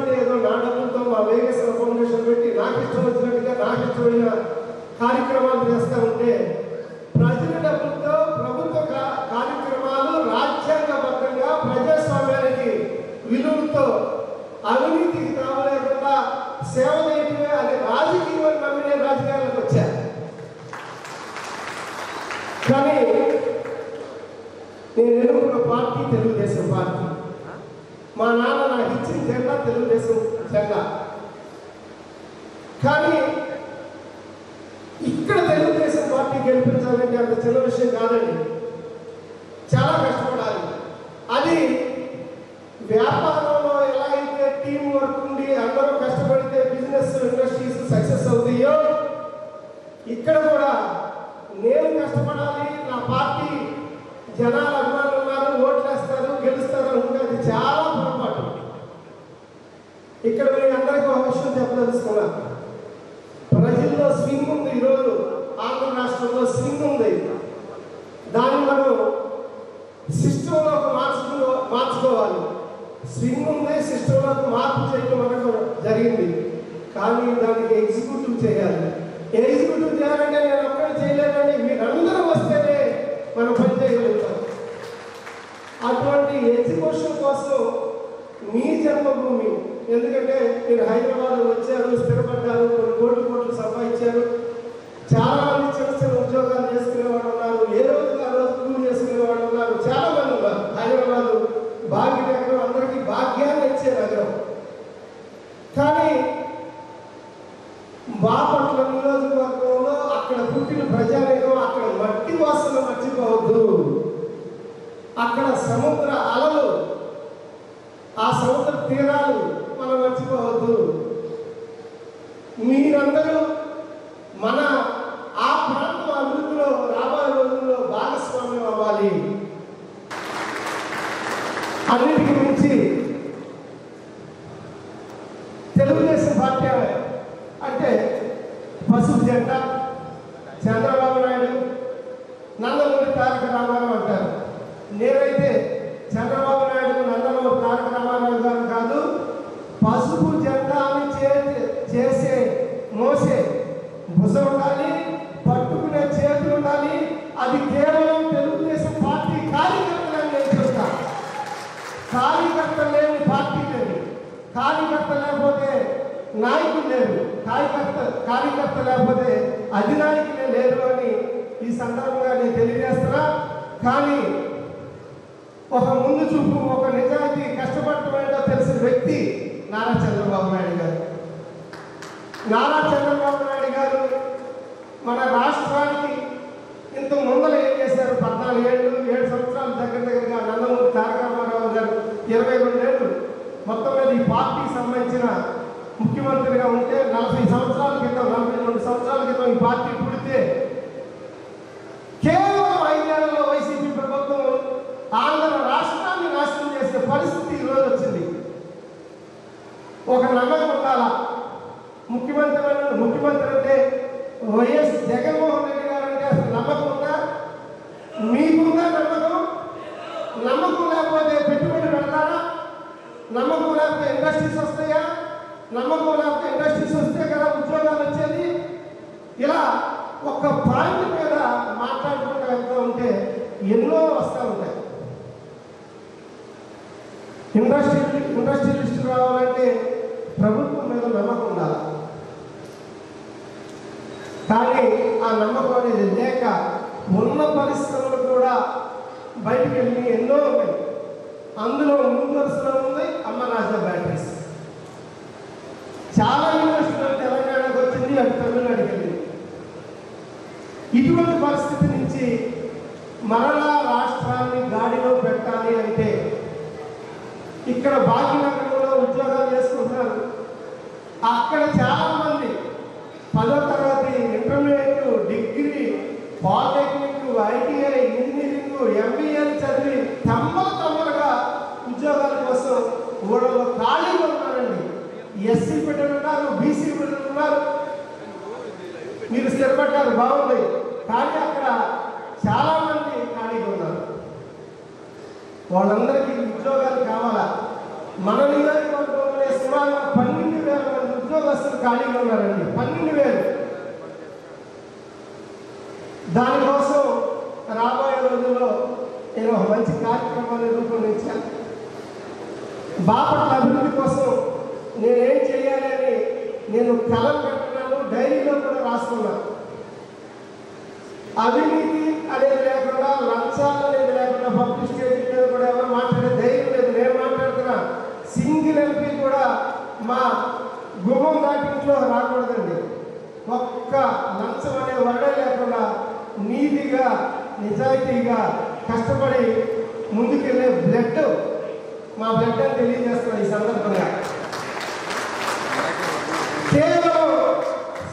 కష్టపడితే ఏదో నా డబ్బులతో మా వేగేశ్వర ఫౌండేషన్ పెట్టి నాకు ఇష్టం వచ్చినట్టుగా నాకు ఇష్టమైన కార్యక్రమాలు చేస్తూ ఉంటే ప్రజల డబ్బులతో ప్రభుత్వ కార్యక్రమాలు రాజ్యాంగబద్ధంగా ప్రజాస్వామ్యానికి విలువలతో అవినీతికి తావలేకుండా సేవ చేయడమే అనే రాజకీయం నమ్మిన రాజకీయాలకు వచ్చారు. కానీ నేను ఎన్నుకున్న పార్టీ తెలుగుదేశం పార్టీ. మా నాన్న నాకు ఇచ్చిన జెండా తెలుగుదేశం జెండా. కానీ ఇక్కడ తెలుగుదేశం పార్టీ గెలిపించాలంటే అంత చిన్న విషయం కాదండి, చాలా కష్టపడాలి. అది వ్యాపారంలో ఎలా అయితే టీం వర్క్ ఉండి అందరూ కష్టపడితే బిజినెస్ ఇండస్ట్రీస్ సక్సెస్ అవుతాయో ఇక్కడ కూడా నేను కష్టపడాలి, నా పార్టీ జనాల అభిమానులు ఉన్నారు, ఓట్లు వేస్తారు, గెలుస్తారు అంటే అది చాలా పొరపాటు. ఇక్కడ మీ అందరికీ ఒక విషయం చెప్పదలుచుకున్నా. ప్రజల్లో స్వింగ్ ఉంది. ఈరోజు ఆంధ్ర రాష్ట్రంలో స్వింగ్ ఉంది. దాన్ని మనం సిస్టంలోకి మార్చుకోవాలి. స్వింగ్ ఉంది, సిస్టంలోకి మార్పు చేయడం మనకు జరిగింది. కానీ దానికి ఎగ్జిక్యూటివ్ చేయాలి. ఎగ్జిక్యూటివ్ చేయాలంటే నేను ఒక్కడే చేయలేదండి, మీరందరూ వస్తేనే మనం పని చేయగలుగుతాం. అటువంటి ఎగ్జిక్యూషన్ కోసం మీ జన్మభూమి, ఎందుకంటే మీరు హైదరాబాద్ వచ్చారు, స్థిరపడ్డారు, కొన్ని కోట్లు సంపాదించారు. చాలా మంది చిన్న చిన్న ఉద్యోగాలు చేసుకునే వాళ్ళు ఉన్నారు, ఏ రోజు ఆ రోజు కూలి చేసుకునే వాళ్ళు ఉన్నారు, చాలా మంది ఉన్నారు. హైదరాబాద్ భాగ్యనగరం అందరికీ భాగ్యాన్ని ఇచ్చే నగరం. కానీ బాపట్ల నియోజకవర్గంలో అక్కడ పుట్టిన ప్రజానికం అక్కడ మట్టి వాసన మర్చిపోవద్దు. అక్కడ సముద్ర అలలు, ఆ సముద్ర తీరాలు మనం మర్చిపోవద్దు. మీరందరూ మన ఆ ప్రాంతం అభివృద్ధిలో రాబోయే రోజుల్లో భాగస్వామ్యం అవ్వాలి. అన్నిటికీ మించి తెలుగుదేశం పార్టీ అంటే పసుపు జెండా, చంద్రబాబు నాయుడు, నందమూరి తారక రామారావు అంటారు. నేనైతే చంద్రబాబు నాయుడు, నందమూరి తారక రామారావు గారు కాదు, పసుపు జెండాని చేసే మోసే భుజం ఉండాలి, పట్టుకునే చేతులు ఉండాలి. అది కేవలం తెలుగుదేశం పార్టీ కార్యకర్తలని నేను చూస్తాను. కార్యకర్త లేని పార్టీ లేదు, కార్యకర్త లేకపోతే నాయకులు లేరు, కార్యకర్త లేకపోతే అధినాయకులే లేరు అని ఈ సందర్భంగా నేను తెలియజేస్తున్నా. కానీ ఒక ముందు చూపు, ఒక నిజాయితీ, కష్టపడటం ఏంటో తెలిసిన వ్యక్తి నారా చంద్రబాబు నాయుడు గారు. నారా చంద్రబాబు నాయుడు గారు మన రాష్ట్రానికి ఇంత ముందర ఏం చేశారు? 14 ఏళ్ళు, 7 సంవత్సరాలు దగ్గరగా నందమూరి తారక రామారావు గారు 22 ఏళ్ళు మొత్తం మీద ఈ పార్టీకి సంబంధించిన ముఖ్యమంత్రిగా ఉంటే 40 సంవత్సరాల క్రితం, 42 సంవత్సరాల క్రితం ఈ పార్టీ పుడితే కేవలం 5 ఏళ్లలో వైసీపీ ప్రభుత్వం ఆంధ్ర రాష్ట్రాన్ని నాశనం చేసే పరిస్థితి ఈరోజు వచ్చింది. ఒక నమ్మకం ఉండాలా? ముఖ్యమంత్రి అంటే వైఎస్ జగన్మోహన్ రెడ్డి గారు అంటే అసలు నమ్మకం ఉందా? మీకుందా నమ్మకం? నమ్మకం లేకపోతే పెట్టుబడి పెడతారా? నమ్మకం లేకపోతే ఇండస్ట్రీస్ వస్తాయా? నమ్మకం లేకపోతే ఇండస్ట్రీస్ వస్తే కదా ఉద్యోగాలు వచ్చేది. ఇలా ఒక పాయింట్ మీద మాట్లాడుకుంటూ వెళ్తూ ఉంటే ఎన్నో వస్తూ ఉంటాయి. ఇండస్ట్రియలిస్ట్ రావాలంటే ప్రభుత్వం మీద నమ్మకం ఉండాలి. కానీ ఆ నమ్మకం అనేది లేక ఉన్న పరిశ్రమలు కూడా బయటకు వెళ్ళి ఎన్నో ఉన్నాయి. అందులో ముందు వరుసలో ఉంది అమ్మ రాజా బ్యాటరీస్. చాలా ఇండస్ట్రీలు తెలంగాణకు వచ్చింది, అటు తమిళనాడుకి వెళ్ళింది. ఇటువంటి పరిస్థితి నుంచి మరలా రాష్ట్రాన్ని గాడిలో పెట్టాలి అంటే ఇక్కడ భాగ్యనగరంలో ఉద్యోగాలు చేసుకుంటున్నారు. అక్కడ చాలామంది 10వ తరగతి, intermediate, degree, polytechnic, ITI, engineering, ఎంబీఏలు చదివి తమ్మలుగా ఉద్యోగాల కోసం ఊళ్ళలో ఖాళీగా ఉన్నారండి. ఎస్సీ బిడ్డలు ఉన్నారు, బీసీ బిడ్డలు ఉన్నారు. మీరు స్థిరపడ్డారు, బాగుంది. కానీ అక్కడ చాలామంది ఖాళీగా ఉన్నారు. వాళ్ళందరికీ ఉద్యోగాలు కావాలా? మన నియోజకవర్గంలో సుమారు 12,000 మంది ఉద్యోగస్తులు ఖాళీగా ఉన్నారండి. 12,000. దానికోసం రాబోయే రోజుల్లో నేను ఒక మంచి కార్యక్రమాన్ని రూపొందించాను. బాపట్ల అభివృద్ధి కోసం నేనేం చేయాలి అని నేను కలలు పెట్టుకున్నాను, డైరీలో కూడా రాసుకున్నాను. అవినీతి అనేది లేకుండా, లంచాలు అనేది లేకుండా పబ్లిక్ స్టేజ్ మీద కూడా ఎవరు మాట్లాడే ధైర్యం లేదు. నేను మాట్లాడుతున్నా, సింగిల్ ఎంపీ కూడా మా గుమ్మం దాటింట్లో రాకూడదండి. ఒక్క లంచం అనే వర్డే లేకుండా నీతిగా, నిజాయితీగా కష్టపడి ముందుకెళ్ళే బ్లడ్ మా బ్లడ్ అని తెలియజేస్తున్నాం. ఈ సందర్భంగా కేవలం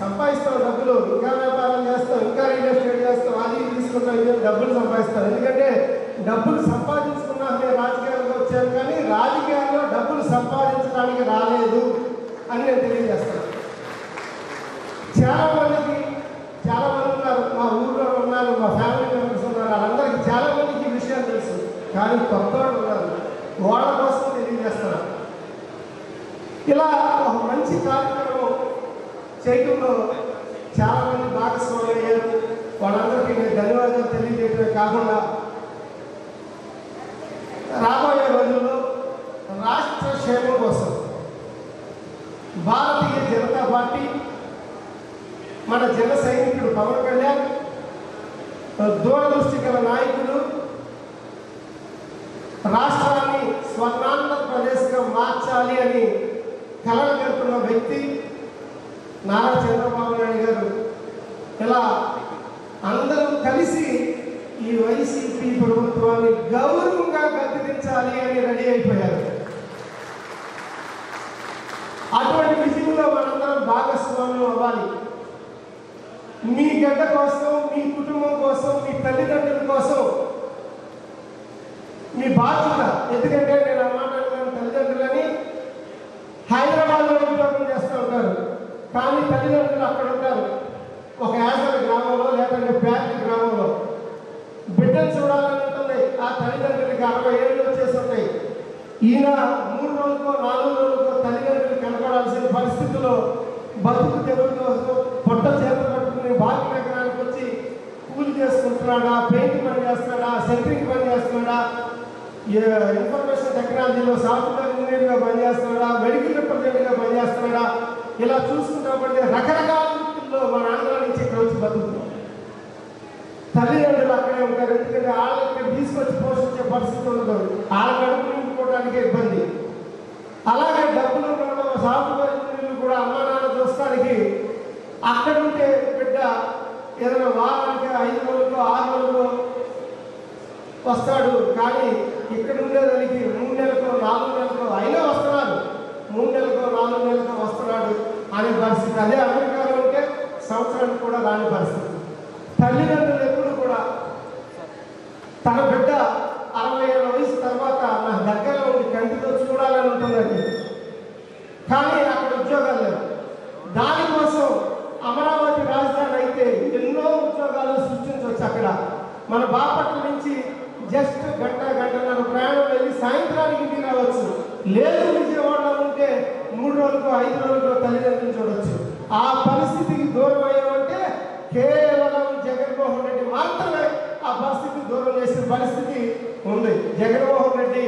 సంపాదిస్తాం డబ్బులు, ఇంకా వ్యాపారం చేస్తాం, ఇంకా రియల్ ఎస్టేట్ చేస్తాం, అది తీసుకుంటాం, ఇది డబ్బులు సంపాదిస్తాం. ఎందుకంటే డబ్బులు సంపాదించుకున్నా నేను రాజకీయాలకు వచ్చాను, కానీ రాజకీయాల్లో డబ్బులు సంపాదించడానికి రాలేదు అని నేను తెలియజేస్తాను. చాలా మంది ఉన్నారు, మా ఊళ్ళో ఉన్నారు, మా ఫ్యామిలీ మెంబర్స్ ఉన్నారు, వాళ్ళందరికీ చాలా మందికి ఈ విషయాలు తెలుసు. కానీ కొత్త వాళ్ళు ఉన్నారు, వాళ్ళ కోసం తెలియజేస్తున్నారు. ఇలా ఒక మంచి కార్యక్రమం చేయడంలో చాలామంది భాగస్వామి అయ్యారు. వాళ్ళందరికీ నేను ధన్యవాదాలు తెలియజేయడమే కాకుండా రాబోయే రోజుల్లో రాష్ట్ర క్షేమం కోసం భారతీయ జనతా పార్టీ, మన జన సైనికుడు పవన్ కళ్యాణ్, దూరదృష్టి గల నాయకులు, రాష్ట్రాన్ని స్వర్ణాంధ్రప్రదేశ్గా మార్చాలి అని కలలు కంటున్న వ్యక్తి నారా చంద్రబాబు నాయుడు గారు ఇలా అందరూ కలిసి ఈ వైసీపీ ప్రభుత్వాన్ని గౌరవంగా గద్దెదించాలి అని రెడీ అయిపోయారు. అటువంటి విజయంలో మనందరం భాగస్వామ్యం అవ్వాలి. మీ గడ్డ కోసం, మీ కుటుంబం కోసం, మీ తల్లిదండ్రుల కోసం మీ బాధ్యత. ఎందుకంటే నేను మాట్లాడుతున్నాను, తల్లిదండ్రులని హైదరాబాద్లో ఉద్యోగం చేస్తూ ఉంటారు, కానీ తల్లిదండ్రులు అక్కడ ఉంటారు, ఒక యాసర గ్రామంలో లేదంటే ఫ్యాక్టరీ గ్రామంలో. బిడ్డను చూడాలని ఉంటుంది, ఆ తల్లిదండ్రులకి 60 ఏళ్ళు వచ్చేసి ఉంటాయి. ఈయన 3 రోజులకో 4 రోజులకో తల్లిదండ్రులు కనపడాల్సిన పరిస్థితుల్లో బతుకు తెరువు కోసం పొట్ట చేత పట్టుకుని బాకీ ఎకరానికి వచ్చి కూలి చేసుకుంటున్నాడా, పెయింట్ పని చేస్తున్నాడా, సెంట్రింగ్ పని చేస్తున్నాడా, ఇన్ఫర్మేషన్ టెక్నాలజీలో సాఫ్ట్వేర్ ఇంజనీర్గా పనిచేస్తున్నాడా, మెడికల్ రిప్రజెంటేటివ్గా పనిచేస్తున్నాడా, ఇలా చూసుకుంటామంటే రకరకాల వృత్తుల్లో మన ఆంధ్ర నుంచి ఇక్కడ వచ్చి బతుకుతున్నాం. తల్లిదండ్రులు అక్కడే ఉంటారు, ఎందుకంటే వాళ్ళకి ఇక్కడ తీసుకొచ్చి పోషించే పరిస్థితి ఉండదు, వాళ్ళ కడుపు నింపుకోవడానికి ఇబ్బంది. అలాగే డబ్బులు ఉండడం, సాఫ్ట్వేర్ ఇంజనీర్లు కూడా అమ్మ నాన్న చూస్తానికి అక్కడ ఉంటే బిడ్డ ఏదైనా వారానికి 5 రోజులు 6 రోజులు వస్తాడు, కానీ ఇక్కడ ఉండేదానికి 3 నెలలకో 4 నెలలకో అయినా వస్తున్నాడు, 3 నెలలకో 4 నెలలకో వస్తున్నాడు అనే పరిస్థితి. అదే అమెరికాలో ఉంటే సంవత్సరానికి కూడా రాని పరిస్థితి. తల్లిదండ్రులు ఎప్పుడు కూడా తన బిడ్డ 60 ఏళ్ళ వయసు తర్వాత నా దగ్గరలో ఉండి కంటితో చూడాలని ఉంటుందండి, కానీ అక్కడ ఉద్యోగాలు లేవు. దానికోసం అమరావతి రాజధాని అయితే ఎన్నో ఉద్యోగాలు సృష్టించవచ్చు. అక్కడ మన బాపట్ల నుంచి జస్ట్ గంటన్నర ప్రయాణం వెళ్ళి సాయంత్రానికి ఇంటికి రావచ్చు. లేదు విజయవాడలో ఉంటే 3 రోజులకో 5 రోజులకో తల్లిదండ్రులు చూడవచ్చు. ఆ పరిస్థితికి దూరం అయ్యామంటే కేవలం జగన్మోహన్ రెడ్డి మాత్రమే ఆ పరిస్థితి దూరం చేసిన పరిస్థితి ఉంది. జగన్మోహన్ రెడ్డి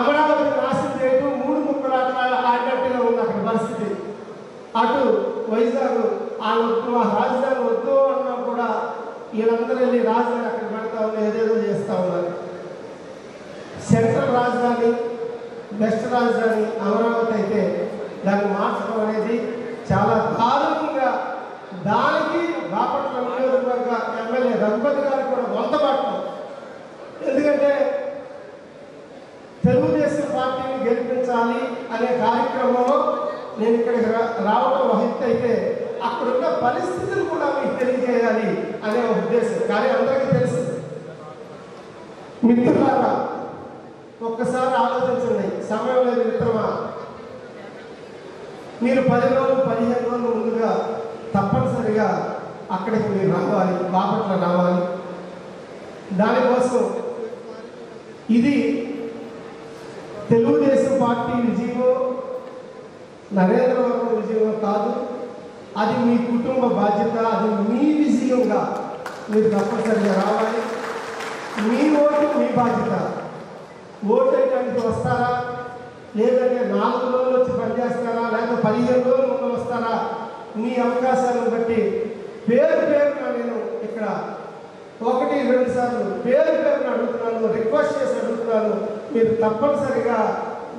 అమరావతి నాశనం చేయడం 3 ముక్కలు ఆడినట్టుగా ఉంది అక్కడ పరిస్థితి. అటు వైజాగ్ మా రాజధాని వద్దు అన్నా కూడా వీళ్ళందరూ వెళ్ళి రాజధాని అక్కడ పెడతా ఉన్నారు, ఏదేదో చేస్తూ ఉన్నారు. సెంట్రల్ రాజధాని, వెస్ట్ రాజధాని అమరావతి అయితే దాన్ని మార్చడం అనేది చాలా దారుణంగా, దానికి బాపట్ల నియోజకవర్గ ఎమ్మెల్యే రఘుపతి గారు కూడా వంతపడటం. ఎందుకంటే తెలుగుదేశం పార్టీని గెలిపించాలి అనే కార్యక్రమంలో నేను ఇక్కడికి రావడం వహిత అయితే అక్కడున్న పరిస్థితులు కూడా మీకు తెలియజేయాలి అనే ఉద్దేశం. కానీ అందరికీ తెలుసు. మిత్రులారా, ఒక్కసారి ఆలోచించండి, సమయం లేదు మిత్రమా. మీరు 10 రోజులు 15 రోజులు ముందుగా తప్పనిసరిగా అక్కడికి మీరు రావాలి, బాపట్ల రావాలి. దానికోసం ఇది తెలుగుదేశం పార్టీ విజయమో నరేంద్ర వర్మ విజయమో కాదు, అది మీ కుటుంబ బాధ్యత, అది మీ విజయంగా మీరు తప్పనిసరిగా రావాలి. మీ ఓటు మీ బాధ్యత. ఓటు వేయడానికి వస్తారా, లేదంటే 4 రోజులు వచ్చి పనిచేస్తారా, లేకపోతే 15 రోజులు ముందు వస్తారా, మీ అవకాశాలను బట్టి పేరున నేను ఇక్కడ 1-2 సార్లు పేరున అడుగుతున్నాను, రిక్వెస్ట్ చేసి అడుగుతున్నాను. మీరు తప్పనిసరిగా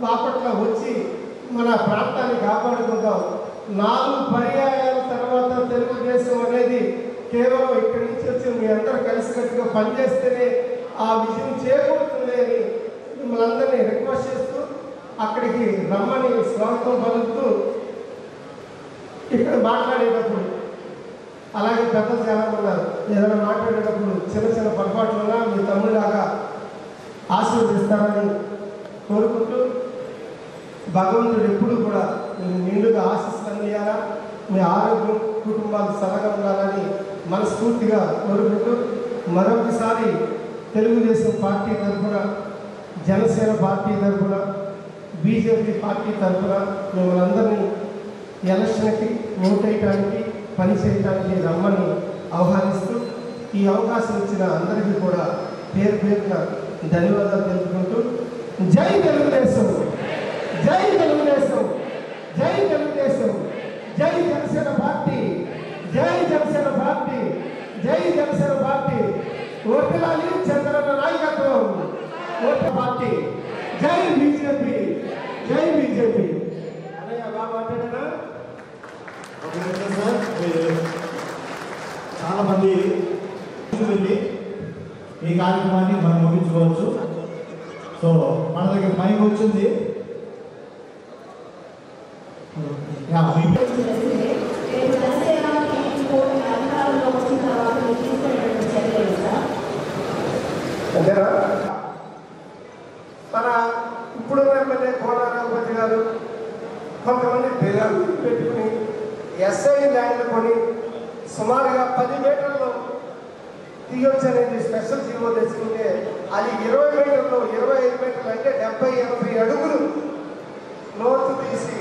బాపట్ల వచ్చి మన ప్రాంతాన్ని కాపాడుకుందాం. 4 పర్యాయాల తర్వాత తెలుగుదేశం అనేది కేవలం ఇక్కడి నుంచి వచ్చి మీ అందరూ కలిసికట్టుగా పనిచేస్తేనే ఆ విజయం చేకూరుతుంది అని మిమ్మల్ని అందరినీ రిక్వెస్ట్ చేస్తూ అక్కడికి రమ్మని స్వాగతం పలుకుతూ ఇక్కడ మాట్లాడేటప్పుడు, అలాగే పెద్దలు చాలా ఉన్నారు, ఏదైనా మాట్లాడేటప్పుడు చిన్న పొరపాట్లున్నా మీ తమ్ముడిలాగా ఆశీర్వదిస్తారని కోరుకుంటూ, భగవంతుడు ఎప్పుడు కూడా మీరు నిండుగా ఆశిస్తాను ఇవ్వాలా, మీ ఆరోగ్యం కుటుంబాలు సలహా ఉండాలని మనస్ఫూర్తిగా కోరుకుంటూ, మరొకసారి తెలుగుదేశం పార్టీ తరఫున, జనసేన పార్టీ తరఫున, బీజేపీ పార్టీ తరఫున మిమ్మల్ని అందరినీ ఎలక్షన్కి ఓటేయడానికి పనిచేయడానికి రమ్మని ఆహ్వానిస్తూ, ఈ అవకాశం ఇచ్చిన అందరికీ కూడా పేరున ధన్యవాదాలు తెలుపుకుంటూ, జై తెలుగుదేశం, జై తెలుగుదేశం, జై తెలుగుదేశం, జై జనసేన పార్టీ, జై జనసేన పార్టీ, జై జనసేన పార్టీ, ఓపిలాలి చంద్రన్న నాయకత్వం, ఓటు పార్టీ, జై బీజేపీ, జై బీజేపీ. అన్నయ్య బాగా మాట్లాడేనా? సార్ చాలామంది వెళ్ళి ఈ కార్యక్రమాన్ని మనం ముగించుకోవచ్చు. సో మన దగ్గర మైక్ వచ్చింది. అంతేనా? మన ఇప్పుడు ఎమ్మెల్యే కోనారాపతి గారు కొంతమంది పేరు పెట్టుకుని ఎస్ఐ ల్యాండ్లు కొని సుమారుగా 10 మీటర్లు తీయొచ్చు అనేది స్పెషల్ జీవో తెచ్చుకుంటే అది 20 మీటర్లు 25 మీటర్లు అంటే 70-80 అడుగులు లోతు తీసి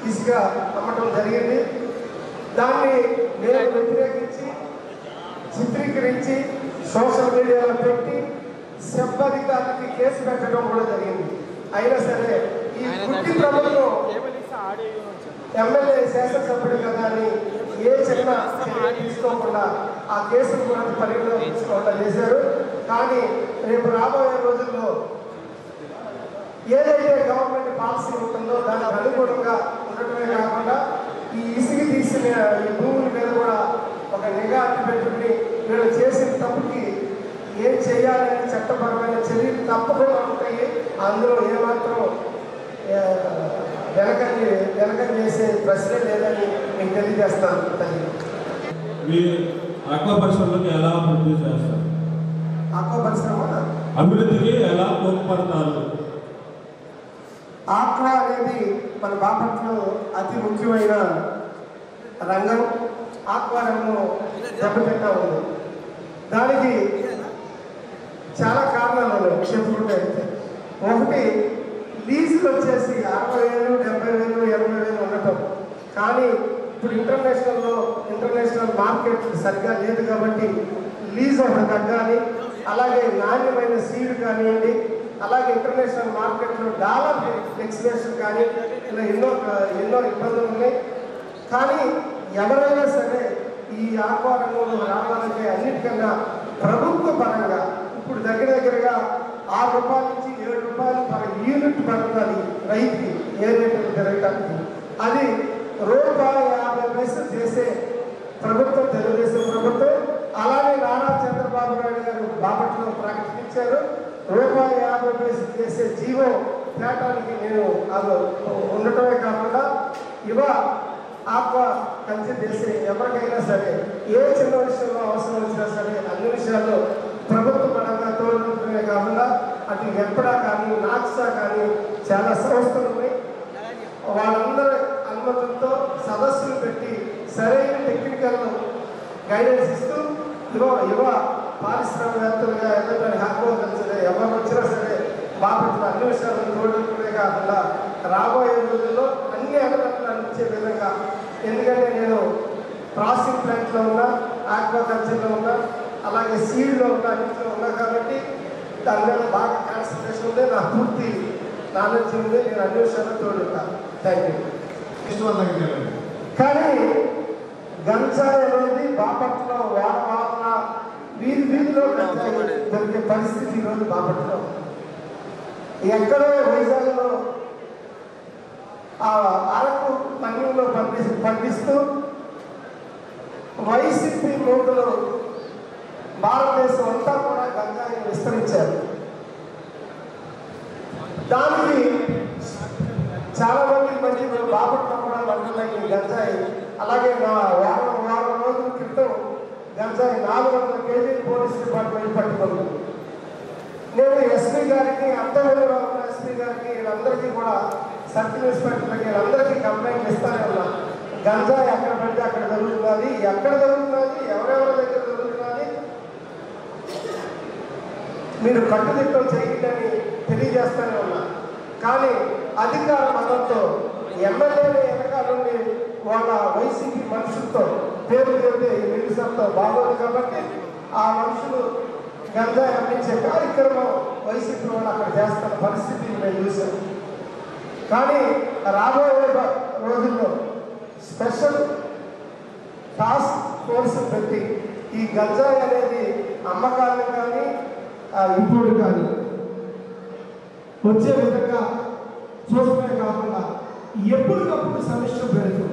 ఇసుక అమ్మటం జరిగింది. దాన్ని నేను వ్యతిరేకించి చిత్రీకరించి సోషల్ మీడియాలో పెట్టి సెబ్ అధికారులకి కేసు పెట్టడం కూడా జరిగింది. అయినా సరే ఈ గుడ్డి ప్రభుత్వం ఎమ్మెల్యే శాసనసభ్యుడు కదా అని ఏ చిన్న చర్య తీసుకోకుండా ఆ కేసును కూడా పరిగణలో తీసుకోకుండా చేశారు. కానీ రేపు రాబోయే రోజుల్లో ఏదైతే గవర్నమెంట్ పాలసీ ఉంటుందో దానికి అనుగుణంగా ఉండటమే కాకుండా ఈ ఇసుక తీసిన ఈ భూముల మీద కూడా ఒక నిఘా పెట్టుకుని వీళ్ళు చేసిన తప్పుకి ఏం చేయాలని చట్టపరమైన చర్యలు తప్పకుండా ఉంటాయి. అందులో ఏమాత్రం వెనకని చేసే ప్రశ్నే లేదని నేను తెలియజేస్తాను. ఆక్వా పరిశ్రమలకు ఎలా అభివృద్ధి చేస్తారు? ఆక్వా పరిశ్రమ అభివృద్ధికి ఎలా తోడ్పడతారు? ఆక్వా అనేది మన బాపట్లలో అతి ముఖ్యమైన రంగం. ఆక్వా రంగం దెబ్బతింటా ఉంది. దానికి చాలా కారణాలు ఉన్నాయి చెప్పుకుంటే. ఒకటి, లీజులు వచ్చేసి 60,000, 70,000, 80,000 ఉండటం. కానీ ఇప్పుడు ఇంటర్నేషనల్ మార్కెట్ సరిగ్గా లేదు కాబట్టి లీజ్ ఒకటి తగ్గాలి. అలాగే నాణ్యమైన సీడ్ కానివ్వండి, అలాగే ఇంటర్నేషనల్ మార్కెట్లో డాలర్ ఫ్లెక్చువేషన్ కానీ ఇలా ఎన్నో ఇబ్బందులు ఉన్నాయి. కానీ ఎవరైనా సరే ఈ ఆక్వా రంగంలో రావాలంటే అన్నిటికన్నా ప్రభుత్వ పరంగా ఇప్పుడు దగ్గరగా 6 రూపాయల నుంచి 7 రూపాయలు పర్ యూనిట్ పడుతుంది రైతుకి ఏ రేటు జరగడానికి. అది ₹1.50 చేసే ప్రభుత్వం తెలుగుదేశం ప్రభుత్వం. అలాగే నారా చంద్రబాబు నాయుడు గారు బాపట్లలో ప్రకటించారు. ₹1.50 చేసే జీవో తేటానికి నేను అది ఉండటమే కాకుండా ఆక్వా కల్చర్ చేసే ఎవరికైనా సరే ఏ చిన్న విషయంలో అవసరం వచ్చినా సరే అన్ని విషయాల్లో ప్రభుత్వ పరంగా తోడుకుంటమే కాకుండా అటు ఎప్పుడా కానీ నాక్సా కానీ చాలా సంస్థలు ఉన్నాయి. వాళ్ళందరి అనుమతులతో సదస్సులు పెట్టి సరైన టెక్నికల్ గైడెన్స్ ఇస్తూ పారిశ్రామికవేత్తలుగా ఎదగడానికి ఆక్వా కల్చర్ ఎవరు వచ్చినా సరే బాపట్ల అన్ని విషయాలను తోడుకుంటే కాకుండా రాబోయే రోజుల్లో అన్ని అడగట్లు అందించే విధంగా, ఎందుకంటే నేను ప్రాసెసింగ్ ప్లాంట్లో ఉన్నా, ఆక్వాకల్చర్లో ఉన్నా, అలాగే సీడ్లో ఉన్నా, అన్నింటిలో ఉన్నా కాబట్టి దాని మీద బాగా కాన్సన్ట్రేషన్ ఉంది. నా పూర్తి నాలెడ్జ్ ఉంది. నేను అన్ని విషయాల్లో తోడుంటాను. Thank you. కానీ గంజాయి అనేది బాపట్ల వాడవాళ్ళ వీధిలో గంజాయి దొరికే పరిస్థితి ఈరోజు బాపట్ల. ఎక్కడో వైజాగ్లో ఆ అరకు మన్యంలో పండిస్తూ వైసీపీ మూటలు భారతదేశం అంతా కూడా గంజాయిని విస్తరించారు. దానికి చాలా మంది బాపట్ల కూడా మండలకి గంజాయి, అలాగే నా వారం రోజుల క్రితం గంజాయి 400 కేజీలు పోలీస్ డిపార్ట్మెంట్ పట్టుకుంది. నేను ఎస్పీ గారికి, అంతవేళలో ఉన్న ఎస్పీ గారికి, వీళ్ళందరికీ కూడా సర్కిల్ ఇన్స్పెక్టర్లకి వీళ్ళందరికీ కంప్లైంట్ ఇస్తానే ఉన్నా. గంజాయి ఎక్కడ పడితే అక్కడ జరుగుతున్నది, ఎక్కడ జరుగుతున్నది, ఎవరెవరి దగ్గర జరుగుతున్నది, మీరు కట్టుదిట్టం చేయండి తెలియజేస్తూనే ఉన్నా. కానీ అధికార మతంతో ఎమ్మెల్యేల వెనకాలండి వాళ్ళ వైసీపీ మనుషులతో పేరు చెబితే మినిస్టర్తో బాగోదు కాబట్టి ఆ మనుషులు గంజాయి అందించే కార్యక్రమం వైసీపీ వాళ్ళు అక్కడ చేస్తున్న పరిస్థితిని నేను చూశాను. కానీ రాబోయే రోజుల్లో స్పెషల్ టాస్క్ ఫోర్స్ పెట్టి ఈ గంజాయి అనేది అమ్మకాలను కానీ ఇంపోర్ట్ కానీ వచ్చే విధంగా చూడటమే కాకుండా ఎప్పటికప్పుడు సమీక్ష పెడుతుంది.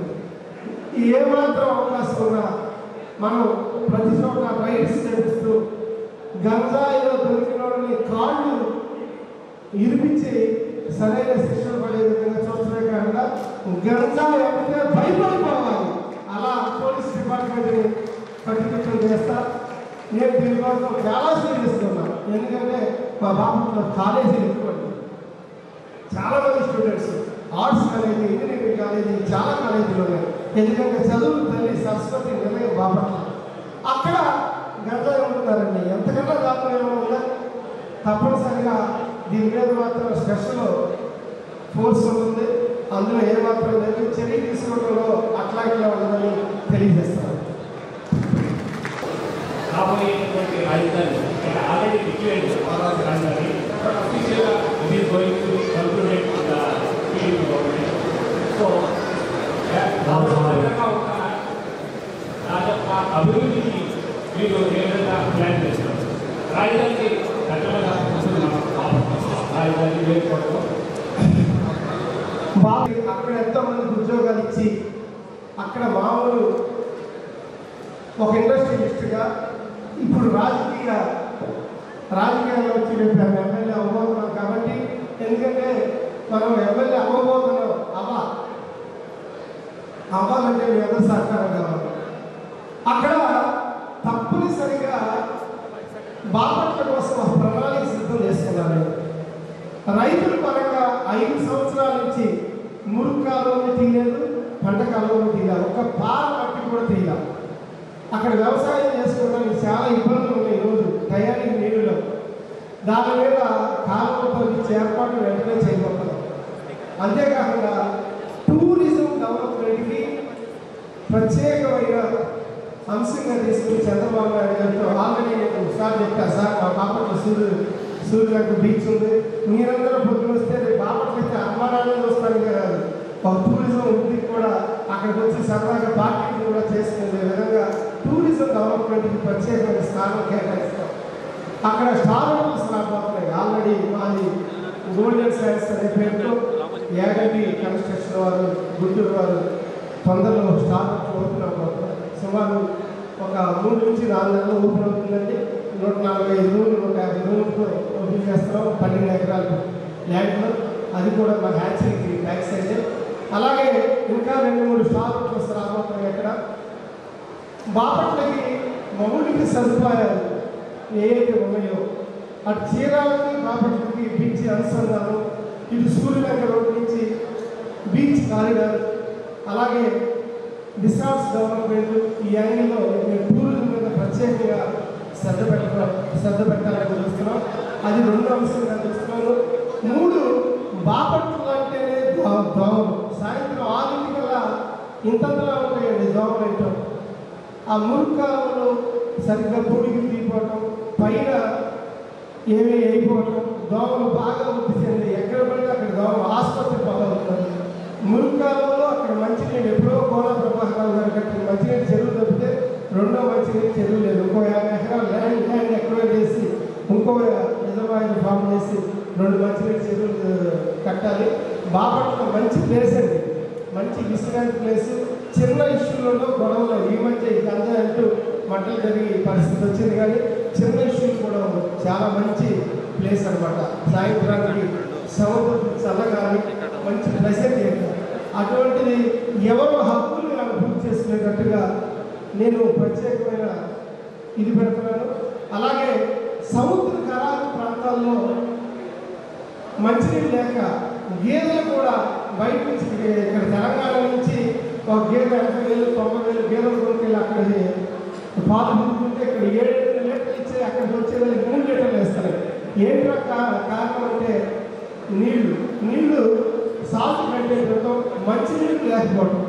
ఏమాత్రం అవకాశం ఉన్నా మనం ప్రతి చోట రైడ్స్ చేపిస్తూ గంజాయిలో దొరికిన వాళ్ళని కాళ్ళు ఇరిపించి సరైన శిక్షణ పడే విధంగా చూడటమే కాకుండా గంజాయి అమ్మితే భయపడిపోవాలి, అలా పోలీస్ డిపార్ట్మెంట్ని కట్టుదిట్టం చేస్తా. నేను దీనికోసం చాలా శ్రమిస్తున్నాను. ఎందుకంటే మా బాపట్ల కాలేజీలు ఎక్కువ, చాలా మంది students arts college, engineering college, చాలా కాలేజీలు ఉన్నాయి. ఎందుకంటే చదువు తల్లి సరస్వతి నిలయం బాపట్ల, అక్కడ గంజాయి ఉంటున్నారండి. ఎంతకన్నా దాంట్లో ఏమో ఉందా? తప్పనిసరిగా దీని మీద మాత్రం స్పెషల్ ఫోర్స్ ఉంటుంది. అందులో ఏమాత్రం లేదు, చర్య తీసుకోవడంలో అట్లా ఇట్లా ఉండదని తెలియజేస్తాను. రాబోయేటువంటి రాజధాని ఆల్రెడీ డిక్లేర్ రాజధాని, బట్ అఫీషియల్గా it is going to concluded the TDP government. So అభివృద్ధికి మీరు ఏ విధంగా ప్లాన్ చేస్తున్నారు? రాజధానికి కట్టడంగా రాజధాని వేసుకోవడం బాబు అక్కడ ఎంతోమందికి ఉద్యోగాలు ఇచ్చి అక్కడ మామూలు ఒక ఇండస్ట్రియలిస్ట్గా ఇప్పుడు రాజకీయాల్లో వచ్చి రేపు ఎమ్మెల్యే అవ్వబోతున్నాం కాబట్టి, ఎందుకంటే మనం ఎమ్మెల్యే అవ్వబోతున్నాం అవ్వాలంటే మీ అందరూ సహకారం కావాలి. అక్కడ తప్పనిసరిగా బాపట్ల కోసం ఒక ప్రణాళిక సిద్ధం చేసుకున్నాను. రైతుల పరంగా 5 సంవత్సరాల నుంచి మురుగు కాలంలో తీయలేదు, పంట కాలంలో తీయాలి, ఒక పార మట్టి కూడా తీయాలి. అక్కడ వ్యవసాయం చేసుకోవడానికి చాలా ఇబ్బందులు ఉన్నాయి. ఈరోజు టయానికి నీళ్ళలో దాని మీద కాలువలు తొలగించే ఏర్పాటు వెంటనే చేయబోతున్నాం. అంతేకాకుండా టూరిజం డెవలప్మెంట్కి ప్రత్యేకమైన అంశంగా తీసుకుని చంద్రబాబు నాయుడు గారితో ఆల్రెడీ నేను ఒకసారి చెప్పాను, సార్ మా బాపట్ల సూర్యగంట బీచ్ ఉంది, మీరందరూ పొద్దున వస్తే రేపు బాపట్ల అయితే అమ్మానాన్ని చూస్తాను కాదు, ఒక టూరిజం వృద్ధికి కూడా అక్కడికి వచ్చి సరదాగా పార్టీలు కూడా చేసుకునే విధంగా టూరిజం డెవలప్మెంట్కి ప్రత్యేకమైన స్థానం కేటాయిస్తాం. అక్కడ స్టార్టప్స్ రాబోతున్నాయి. ఆల్రెడీ మాది గోల్డెన్ సైన్స్ అనే పేరుతో యాగంటి కన్స్ట్రక్షన్ వారు, గుంటూరు వారు తొందరలో స్టార్టప్ ఓపెన్ అవబోతున్నారు. సుమారు ఒక 3 నుంచి 4 నెలలు ఓపెన్ అవుతుందండి. 145 రూములు 150 రూములతో ఓపెన్ చేస్తున్నాం. 12 ఎకరాలు ల్యాండ్లో, అది కూడా మా హ్యాచరీకి బ్యాక్ సైడ్. అలాగే ఇంకా 2-3 స్టార్టప్స్ రాబోతున్నాయి. అక్కడ బాపట్లకి మౌలిక సదుపాయాలు ఏవైతే ఉన్నాయో అటు చీరాలకి బాపట్లకి బీచ్ అనుసంధానం, ఇటు సూర్యనగర్ రోడ్ నుంచి బీచ్ కారిడార్, అలాగే రిసార్ట్స్ డెవలప్మెంట్, ఈ యాంగిల్లో మేము టూరిజం మీద ప్రత్యేకంగా శ్రద్ధ పెట్టాలని చూస్తున్నాం. అది 2 అంశంగా చూస్తున్నాను. 3 బాపట్ల అంటేనే దోమలు. సాయంత్రం 6 కల్లా ఇంతంతలా ఉంటాయండి దోమలు ఏంటో. ఆ మురుకాలలో సరిగ్గా పొడికి తీయపోవటం, పైన ఏమీ అయిపోవటం, దోమలు బాగా వృద్ధి చెంది ఎక్కడ పడితే అక్కడ దోమలు ఆసుపత్రి పాలవుతుంది. మురుకాలలో అక్కడ మంచినీళ్ళు ఎప్పుడో కోన ప్రభాకరావు గారు కట్టిన మంచినీళ్ళు చెరువు తప్పితే రెండో మంచినీళ్ళు చెరువు లేదు. ఇంకో 50 ఎకరాలు ల్యాండ్ ఎక్కువ చేసి ఇంకో రిజర్వాయర్ ఫామ్ చేసి 2 మంచినీళ్ళు చెరువులు కట్టాలి. బాపట్ల మంచి ప్లేస్ అండి, మంచి విశ్రాంతి ప్లేస్. చిన్న ఇష్యూలలో గొడవలు ఈ మధ్య గంజా అంటూ మంటలు జరిగే పరిస్థితి వచ్చింది, కానీ చిన్న ఇష్యూలు కూడా చాలా మంచి ప్లేస్ అనమాట. సాయంత్రానికి సముద్రం చల్లగాని మంచి ప్రెజెంట్ చేయాలి. అటువంటిది ఎవరో హక్కులు పూర్తి చేసుకునేటట్టుగా నేను ప్రత్యేకమైన ఇది పెడుతున్నాను. అలాగే సముద్ర కరారు ప్రాంతాల్లో మంచినీళ్ళు లేక గేదెలు కూడా బయట నుంచి ఇక్కడ తెలంగాణ నుంచి ఒక గేదె 80,000 90,000 గేదెలు కొనుక్కెళ్ళి అక్కడ పాలు పుట్టుకుంటే ఇక్కడ 7 లీటర్లు ఇచ్చి అక్కడికి వచ్చేదాన్ని 3 లీటర్లు వేస్తారు. ఏంటో కారణం అంటే నీళ్లు సాల్ట్ కంటెంట్ ఉండటం, మంచినీళ్ళు లేకపోవడం.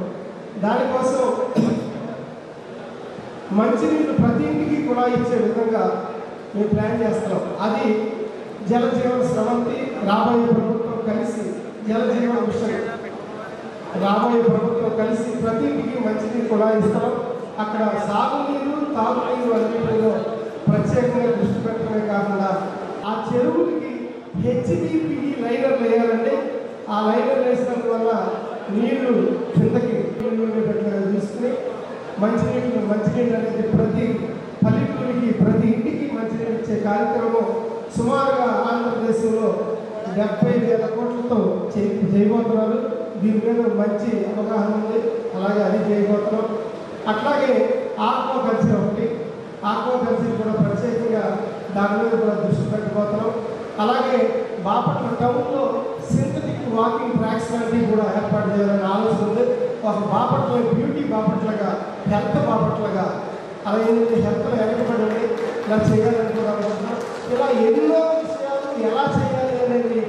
దానికోసం మంచినీళ్ళు ప్రతి ఇంటికి కూడా ఇచ్చే విధంగా మేము ప్లాన్ చేస్తున్నాం. అది జలజీవన స్రవంతి రాబోయే ప్రభుత్వం కలిసి జలజీవన మిషన్ రాబోయే ప్రభుత్వం కలిసి ప్రతి ఇంటికి మంచినీరు కూడా ఇస్తాం. అక్కడ సాగునీరు తాగునీరు అన్నింటిలో ప్రత్యేకంగా దృష్టి పెట్టడమే కాకుండా ఆ చెరువులకి హెచ్డిపిడి లైనర్లు వేయాలంటే ఆ లైనర్లు వేసినందువల్ల నీళ్లు కిందకి ఉండేటట్లుగా చూసుకుని మంచినీళ్ళు అనేది ప్రతి పల్లెటూరికి ప్రతి ఇంటికి మంచినీళ్ళు ఇచ్చే కార్యక్రమం సుమారుగా ఆంధ్రప్రదేశ్లో 70,000 కోట్లతో చేయబోతున్నారు. దీని మీద మంచి అవగాహన ఉంది, అలాగే అది చేయబోతున్నాం. అట్లాగే ఆక్వాకల్చర్ ఒకటి, ఆక్వాకల్చర్ కూడా ప్రత్యేకంగా దాని మీద కూడా దృష్టి పెట్టబోతున్నాం. అలాగే బాపట్ల టౌన్లో సింథటిక్ వాకింగ్ ట్రాక్స్ లాంటివి కూడా ఏర్పాటు చేయాలని ఆలోచన ఉంది. ఒక బాపట్ల బ్యూటీ బాపట్లగా, హెల్త్ బాపట్లగా, అలాగే హెల్త్లో వెనకబడి ఉంది, ఇలా చేయాలని కూడా అనుకుంటున్నాం. ఇలా ఎన్నో విషయాలు ఎలా చేయాలి అనేది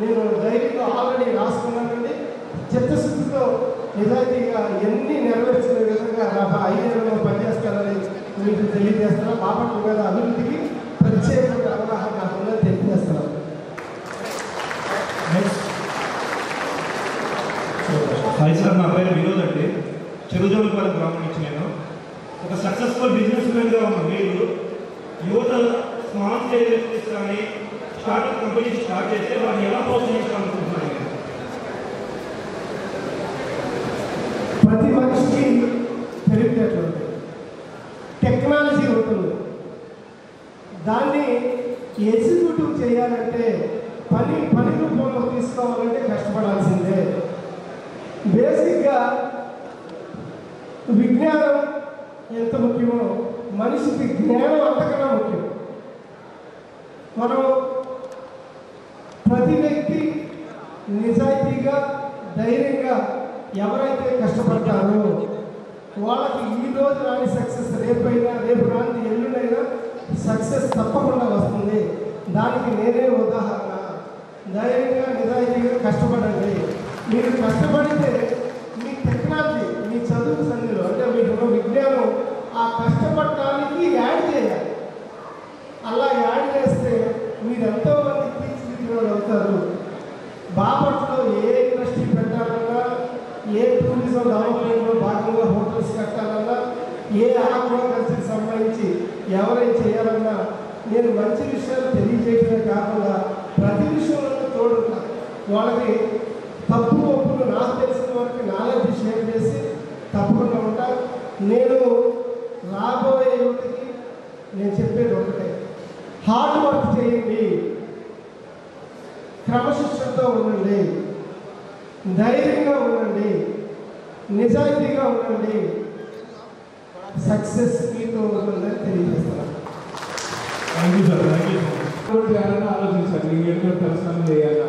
నేను డైరీలో ఆల్రెడీ రాసుకున్నానండి. చిత్తశుద్ధితో నిజాయితీగా ఎన్ని నెరవేర్చిన విధంగా నా 5 నెలల్లో పనిచేస్తానని మీకు తెలియజేస్తున్నాను. బాపట్ల మీద అభివృద్ధికి ప్రత్యేకంగా అవగాహన కాకుండా తెలియజేస్తున్నాను. హాయ్ సార్, నా పేరు వినోద్ అండి. చెరుజోలపాలెం గ్రామం నుంచి నేను. ఒక సక్సెస్ఫుల్ బిజినెస్ మ్యాన్గా ఉన్న మీరు యువత స్మాల్ స్కేల్ బిజినెస్ కానీ స్టార్ట్అప్ కంపెనీస్ స్టార్ట్ చేస్తే వాటిని ఎలా ప్రోత్సహించాలనుకుంటున్నారు? ప్రతి మనిషికి తెలివితేటలు ఉంటాయి, టెక్నాలజీ ఉంటుంది. దాన్ని ఎగ్జిక్యూటివ్ చేయాలంటే పని రూపంలో తీసుకోవాలంటే కష్టపడాల్సిందే. బేసిక్గా విజ్ఞానం ఎంత ముఖ్యమో మనిషికి జ్ఞానం అంతకన్నా ముఖ్యం. మనం ప్రతి వ్యక్తి నిజాయితీగా ధైర్యంగా ఎవరైతే కష్టపడతారో వాళ్ళకి ఈ రోజు రాని సక్సెస్ రేపు రాని ఎల్లుండైనా సక్సెస్ తప్పకుండా వస్తుంది. దానికి నేనే ఉదాహరణ. ధైర్యంగా నిజాయితీగా కష్టపడండి. మీరు కష్టపడితే మీ టెక్నాలజీ, మీ చదువు సంధిలో అంటే మీకు విజ్ఞానం ఆ కష్టపడటానికి యాడ్ చేయాలి. అలా యాడ్ చేస్తే మీరు ఎంతోమంది తీర్చిదిద్దిన వాళ్ళు అవుతారు. బాపట్లలో ఏ ఇండస్ట్రీ పెట్టాలన్నా, ఏ టూరిజం డెవలప్మెంట్లో భాగంగా హోటల్స్ కట్టాలన్నా, ఏ ఆక్వాకల్చర్కి సంబంధించి ఎవరైనా చేయాలన్నా నేను మంచి విషయాలు తెలియజేయడమే కాకుండా ప్రతి విషయంలో తోడుంటా. వాళ్ళకి తప్పు ఒప్పులు నాకు తెలిసిన వరకు నాలెడ్జ్ షేర్ చేసి తప్పకుండా ఉంటా. నేను రాబోయే యువతకి నేను చెప్పేది ఒకటే, హార్డ్ వర్క్ చేయండి, క్రమశిక్షణతో ఉండండి, ధైర్యంగా ఉండండి, నిజాయితీగా ఉండండి. సక్సెస్ మీతో ఉంటుందని తెలియజేస్తున్నాను. Thank you sir, thank you. చేయాలని ఆలోచించారు, మీకు ఎన్నో పరిశ్రమలు చేయాలా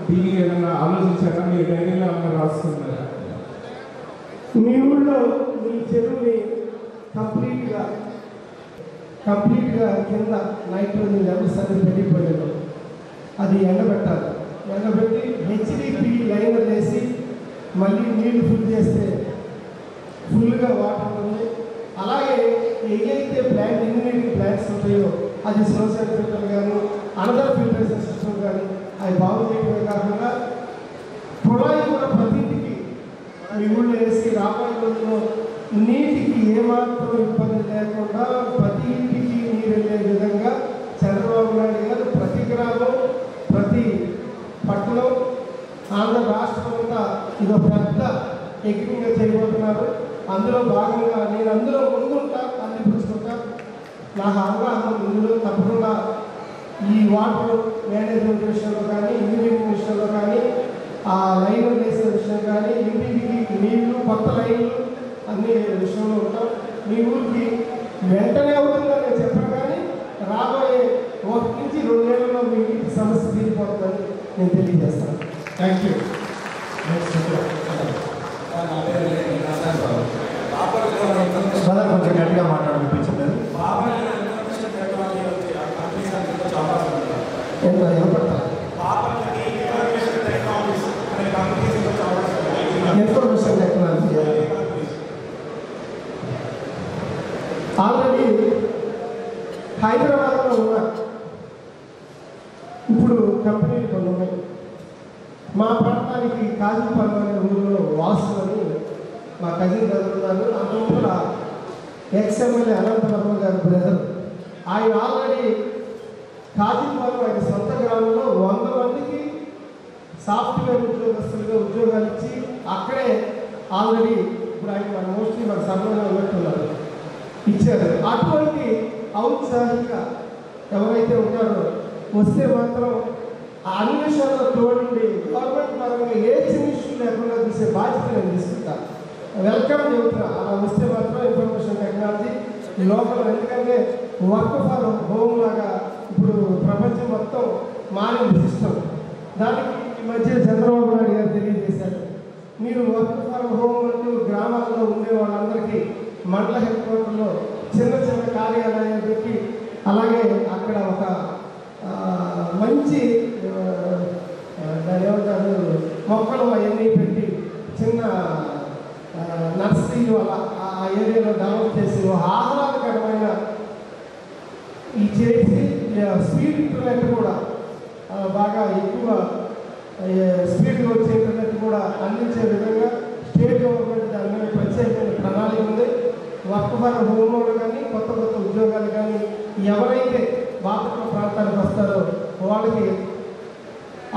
దీనికి ఏదైనా ఆలోచించారా? మీరు డైరీలో ఏమైనా రాసుకున్నారా? మీ ఊళ్ళో మీ చెరువుని కంప్లీట్గా కంప్లీట్గా కింద నైట్రోజన్ లెవెల్స్ అనేది పెరిగిపోయాడు. అది ఎండబెట్టాలి. ఎండబెట్టి హెచ్డిపి లైనర్ వేసి మళ్ళీ నీళ్లు ఫుల్ చేస్తే ఫుల్గా వాటర్ ఉంది. అలాగే ఏవైతే ప్లాంట్ ఇంజనీరింగ్ ప్లాంట్స్ ఉంటాయో అది సోషల్ ఫిల్టర్ కానీ అనదర్ ఫిల్టరేషన్ సిస్టమ్ కానీ అవి బాగు చేయడమే కాకుండా కుళాయి కూడా ప్రతింటికి మీ ఊళ్ళో వేసి రాబోయే రోజుల్లో నీటికి ఏమాత్రం ఇబ్బంది లేకుండా ప్రతి ఇంటికి నీరు వెళ్ళే విధంగా చంద్రబాబు నాయుడు గారు ప్రతి గ్రామం ప్రతి పట్టణం ఆంధ్ర రాష్ట్రం అంతా ఇదో పెద్ద యజ్ఞంగా చేయబోతున్నారు. అందులో భాగంగా నేను అందులో ముందుంటా అందిపుచ్చుకుంటా. నాకు అవగాహన ఇందులో తప్పకుండా ఈ వాటర్ మేనేజ్మెంట్ విషయంలో కానీ ఇంజనీరింగ్ విషయంలో కానీ ఆ లైన్లు వేసే విషయం కానీ ఇంటికి నీళ్లు కొత్త లైన్లు అన్ని విషయంలో ఉంటాం. మీ ఊరికి వెంటనే అవుతుందని నేను చెప్పను కానీ రాబోయే 1 నుంచి 2 నెలల్లో మీ ఇంటికి సమస్య తీరిపోతుందని నేను తెలియజేస్తాను. Thank you. సోదరు కొంచెం గట్టిగా మాట్లాడాలనిపించలేదు. ఇన్ఫర్మేషన్ టెక్నాలజీ ఆల్రెడీ హైదరాబాద్లో ఉన్న ఇప్పుడు కంపెనీలు కొన్ని ఉన్నాయి. మా ప్రాంతానికి కాజీపాలెం అనే ఊళ్ళో వాసులని మా కజిన్ బ్రదర్ ఉన్నారు. అందులో ఎక్స్ఎమ్మెల్యే అనంతవర్మ గారి బ్రదర్. ఆయన ఆల్రెడీ కాజీపాలెం ఆయన సొంత గ్రామంలో 100 మందికి సాఫ్ట్వేర్ ఉద్యోగస్తులుగా ఉద్యోగాలు ఇచ్చి అక్కడే ఆల్రెడీ ఇప్పుడు ఆయన మన మోస్ట్లీ మన సభలో ఉన్నట్టున్నారు ఇచ్చారు. అటువంటి ఔత్సాహిక ఎవరైతే ఉంటారో వస్తే మాత్రం ఆ అన్ని విషయాల్లో తోడుండి గవర్నమెంట్ పరంగా ఏ చిన్న ఇష్యూ లేకుండా చూసే బాధ్యత నేను తీసుకుంటాను. వెల్కమ్ చెబుతున్నా. అలా వస్తే మాత్రం ఇన్ఫర్మేషన్ టెక్నాలజీ లోకల్, ఎందుకంటే వర్క్ ఫర్ హోమ్ లాగా ఇప్పుడు ప్రపంచం మొత్తం మారింది సిస్టమ్. దానికి ఈ మధ్య చంద్రబాబు నాయుడు గారు తెలియజేశారు, మీరు వర్క్ ఫర్ హోమ్ అంటూ గ్రామాల్లో ఉండే వాళ్ళందరికీ మండల హెడ్ క్వార్టర్లో చిన్న చిన్న కార్యాలయాలు పెట్టి అలాగే అక్కడ ఒక మంచి దాని ఏమంటారు మొక్కలు అవన్నీ పెట్టి చిన్న నర్సరీలు అలా ఆ ఏరియాలో డెవలప్ చేసి ఆహ్లాదకరమైన ఈ చేసి స్పీడ్ ఇంటర్నెట్ కూడా బాగా ఎక్కువ స్పీడ్గా వచ్చే ఇంటర్నెట్ కూడా అందించే విధంగా స్టేట్ గవర్నమెంట్ దాని మీద ప్రత్యేకమైన ప్రణాళిక ఉంది. వర్క్ ఫర్ హోమ్ కానీ కొత్త కొత్త ఉద్యోగాలు కానీ ఎవరైతే వాతావరణ ప్రాంతానికి వస్తారో వాళ్ళకి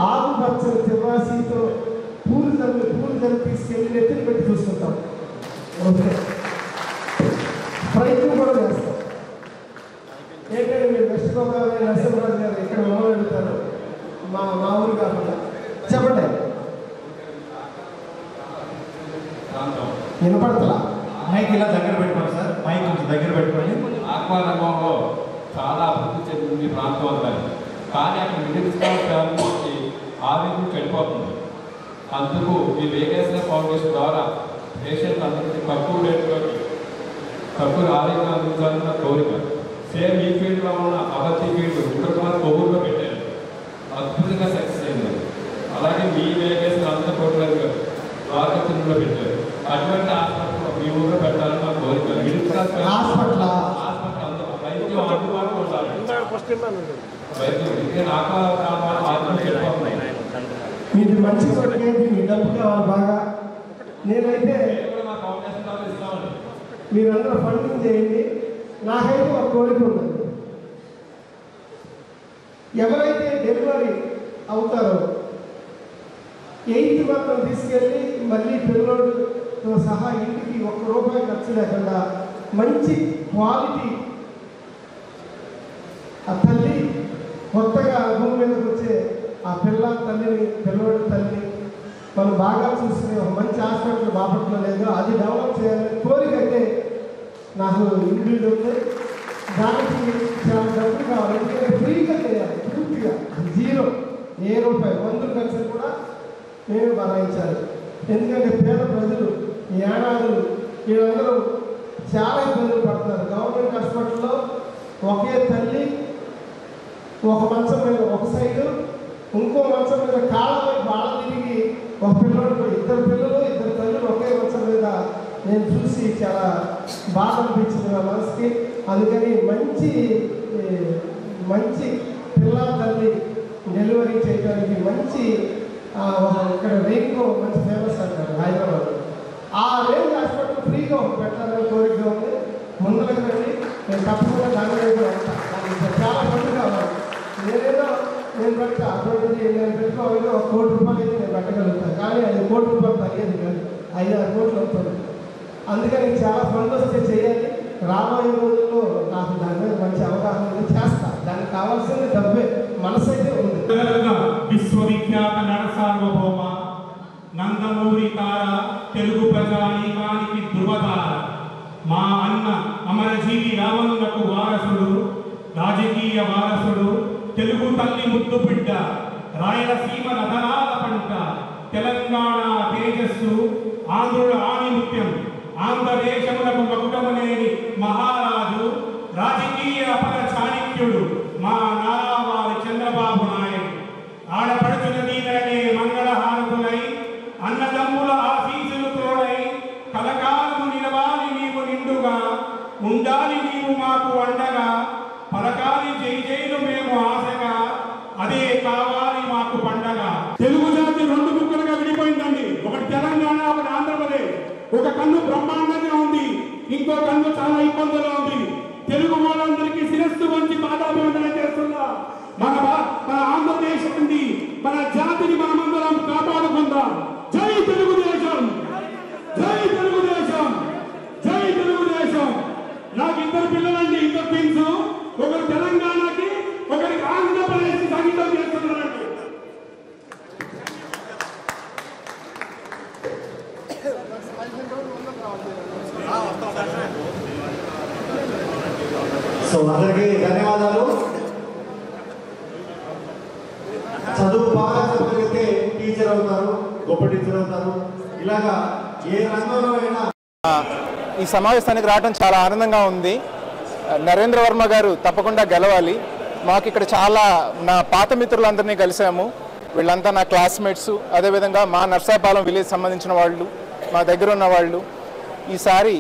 ఆకుపచ్చని తివాసీతో పూలు జల్లి తీసుకెళ్ళి నెత్తిని పెట్టి చూసుకుంటాం. ఓకే, ప్రయత్నం కూడా చేస్తాం. ఏంటంటే మీరు వెస్ట్ గోదావరి నరసింహరాజు గారు ఇక్కడ మొదలు పెడతారు, మా ఊరు కాకుండా చెప్పండి. వినపడతా మైక్ ఇలా దగ్గర పెట్టుకోండి సార్, మైక్ కొంచెం దగ్గర పెట్టుకోండి. ఆత్మరంగంలో చాలా అభివృద్ధి చెందింది ప్రాంతం అంతా. కానీ అక్కడ మిడిల్ క్లాస్ ఫ్యామిలీకి ఆరోగ్యం చెడిపోతుంది. అందుకు ఈ వేగేశ్వర ఫౌండేషన్ ద్వారా పేషెంట్ అందరికీ తక్కువ రేటులో తక్కువ ఆరోగ్యం అందించాలన్న కోరిక. సేమ్ ఈ ఫీల్డ్లో ఉన్న అభర్తి ఫీల్డ్ ఉత్తరకుమార్ కొవ్వూరులో పెట్టారు, అద్భుతంగా సక్సెస్ అయింది. అలాగే మీ వేగేశ్వర అంత కోట్ల ద్వారకలో పెట్టారు. అటువంటి హాస్పిటల్ మీ ఊళ్ళో పెట్టాలని నా కోరిక. మిడిల్ క్లాస్ హాస్పిటల్ అంతా వైద్యం అందుబాటులో ఉండాలి. వైద్యం ఇది నాకు మీరు మంచి కొట్టేది మీ డబ్బు కావాలి బాగా. నేనైతే మా ఫౌండేషన్ ద్వారా ఇస్తామండి. మీరందరూ ఫండింగ్ చేయండి. నాకైతే ఒక కోరిక ఉన్నది, ఎవరైతే డెలివరీ అవుతారో 8th మాత్రం తీసుకెళ్ళి మళ్ళీ పిల్లలతో సహా ఇంటికి ₹1 ఖర్చు లేకుండా మంచి క్వాలిటీ ఆ తల్లి కొత్తగా భూమి మీదకి వచ్చే ఆ తల్లిని పిల్లవాడి తల్లిని మనం బాగా చూసుకునే ఒక మంచి హాస్పిటల్ బాపట్లో లేదు, అది డెవలప్ చేయాలని కోరిక అయితే నాకు ఇండివిజువల్ ఉంది. దానికి చాలా డబ్బులు కావాలి, ఎందుకంటే ఫ్రీగా చేయాలి, పూర్తిగా జీరో, ఏ రూపాయి మందుల ఖర్చులు కూడా మేము భరాయించాలి. ఎందుకంటే పేద ప్రజలు ఏడాదులు వీళ్ళందరూ చాలా ఇబ్బందులు పడుతున్నారు. గవర్నమెంట్ హాస్పిటల్లో ఒకే తల్లి ఒక మంచం మీద ఒక సైడు, ఇంకో మంచం మీద కాళ్ళపై బాధ తిరిగి ఒక పిల్లడు, ఇద్దరు పిల్లలు ఇద్దరు తల్లులు ఒకే మంచం మీద నేను చూసి చాలా బాధ అనిపించింది నా మనసుకి. అందుకని మంచి పిల్ల తల్లి డెలివరీ చేయడానికి మంచి ఇక్కడ రెయిన్కో మంచి ఫేమస్ అంటారు హైదరాబాద్. ఆ రేంజ్ హాస్పిటల్ ఫ్రీగా పెట్టాలని కోరిక ఉంది. ముందుకు రండి, నేను తప్పకుండా దాని మీద ఉంటాను. చాలా మంది కావాలి. నేను పెడతా అటువంటిది నేను పెట్టుకోవాలి. 1 కోటి రూపాయలు అయితే నేను పెట్టగలుగుతాను, కానీ 5 కోట్ల రూపాయలు తగ్గేది కాదు, 5-6 కోట్లు అవుతుంది. అందుకని చాలా ఫండ్ వస్తే చేయాలి. రాబోయే రోజుల్లో నాకు దాని మీద మంచి అవగాహన ఉంది, చేస్తా. దానికి కావాల్సింది డబ్బే, మనసు అయితే ఉంది. విశ్వవిఖ్యాత నరసార్వభౌమ నందమూరి తార తెలుగు ప్రజానీకానికి ధృవతార, మా అన్న అమరజీవి రామన్నకు వారసుడు, రాజకీయ వారసుడు, తెలుగు తల్లి ముద్దు బిడ్డ, రాయలసీమ రతనాల పంట, తెలంగాణ తేజస్సు, ఆంధ్రుల ఆణిముత్యం, ఆంధ్రదేశములకు మకుటమనేని మహారాజు, రాజకీయ అపర చాణక్యుడు, మా నారావారి చంద్రబాబు నాయుడు. ఆడపడుచుల దీవెనలే మంగళహారతులై, అన్నదమ్ముల ఆశీసులు తోడై, కలకాలము నిలవాలి నీవు నిండుగా, ఉండాలి నీవు మాకు అండగా, పలకాలి జై జైలు మేము ఆశగా, అదే కావాలి మాకు పండగ. తెలుగు జాతి 2 ముక్కలుగా విడిపోయిందండి. ఒకటి తెలంగాణ, ఒకటి ఆంధ్రప్రదేశ్. ఒక కన్ను బ్రహ్మాండంగా ఉంది, ఇంకో కన్ను చాలా ఇబ్బందుల్లో ఉంది. తెలుగు వాళ్ళందరికీ శిరస్సు వంచి పాదాభివందన చేస్తున్నా. మన ఆంధ్రదేశం నుండి మన జాతిని మనమందరం కాపాడుకుందాం. జై తెలుగుదేశం, జై తెలుగుదేశం, జై తెలుగుదేశం. నాకు 2 పిల్లలండి, 2 ట్విన్స్. ఒకరు తెలంగాణకి, ఒకరికి ఆంధ్రప్రదేశ్ సంగీతం చేస్తున్నారండి. సో అందరికీ ధన్యవాదాలు. చదువు బాగా చదివితే టీచర్ అవుతారు, గొప్ప టీచర్ అవుతారు. ఇలాగా ఏ రంగంలో అయినా. ఈ సమావేశానికి రావడం చాలా ఆనందంగా ఉంది. నరేంద్ర వర్మ గారు తప్పకుండా గెలవాలి. మాకు ఇక్కడ చాలా నా పాత మిత్రులందరినీ కలిసాము. వీళ్ళంతా నా క్లాస్మేట్స్, అదేవిధంగా మా నర్సాపాలెం విలేజ్ సంబంధించిన వాళ్ళు, మా దగ్గర ఉన్న వాళ్ళు. ఈసారి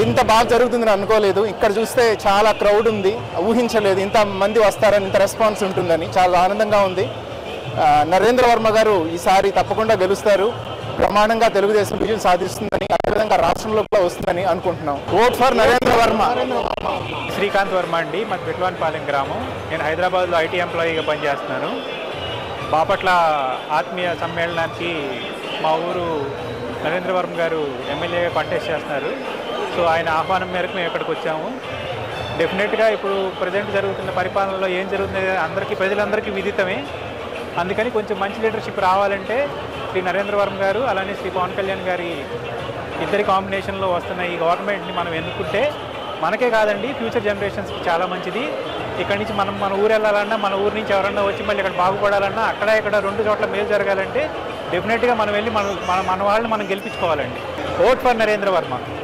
ఇంత బాగా జరుగుతుందని అనుకోలేదు. ఇక్కడ చూస్తే చాలా క్రౌడ్ ఉంది, ఊహించలేదు ఇంత మంది వస్తారని, ఇంత రెస్పాన్స్ ఉంటుందని. చాలా ఆనందంగా ఉంది. నరేంద్ర వర్మ గారు ఈసారి తప్పకుండా గెలుస్తారు. ప్రమాణంగా తెలుగుదేశం విజయం సాధిస్తుందని, అదేవిధంగా రాష్ట్రంలో కూడా వస్తుందని అనుకుంటున్నాం. Vote for Narendra Varma. శ్రీకాంత్ వర్మ అండి, మాది బిట్వాన్పాలెం గ్రామం. నేను హైదరాబాద్లో ఐటీ ఎంప్లాయీగా పనిచేస్తున్నాను. బాపట్ల ఆత్మీయ సమ్మేళనానికి మా ఊరు నరేంద్ర వర్మ గారు ఎమ్మెల్యేగా కంటెస్ట్ చేస్తున్నారు. సో ఆయన ఆహ్వానం మేరకు మేము ఇక్కడికి వచ్చాము. డెఫినెట్గా ఇప్పుడు ప్రజెంట్ జరుగుతున్న పరిపాలనలో ఏం జరుగుతుంది ప్రజలందరికీ విదితమే. అందుకని కొంచెం మంచి లీడర్షిప్ రావాలంటే శ్రీ నరేంద్ర వర్మ గారు, అలానే శ్రీ పవన్ కళ్యాణ్ గారి ఇద్దరి కాంబినేషన్లో వస్తున్న ఈ గవర్నమెంట్ని మనం ఎన్నుకుంటే మనకే కాదండి, ఫ్యూచర్ జనరేషన్స్కి చాలా మంచిది. ఇక్కడి నుంచి మన ఊరు వెళ్ళాలన్నా, మన ఊరు నుంచి ఎవరన్నా వచ్చి మళ్ళీ ఇక్కడ బాగుపడాలన్నా, ఇక్కడ 2 చోట్ల మేలు జరగాలంటే డెఫినెట్గా మనం వెళ్ళి మన వాళ్ళని మనం గెలిపించుకోవాలండి. Vote for Narendra Varma.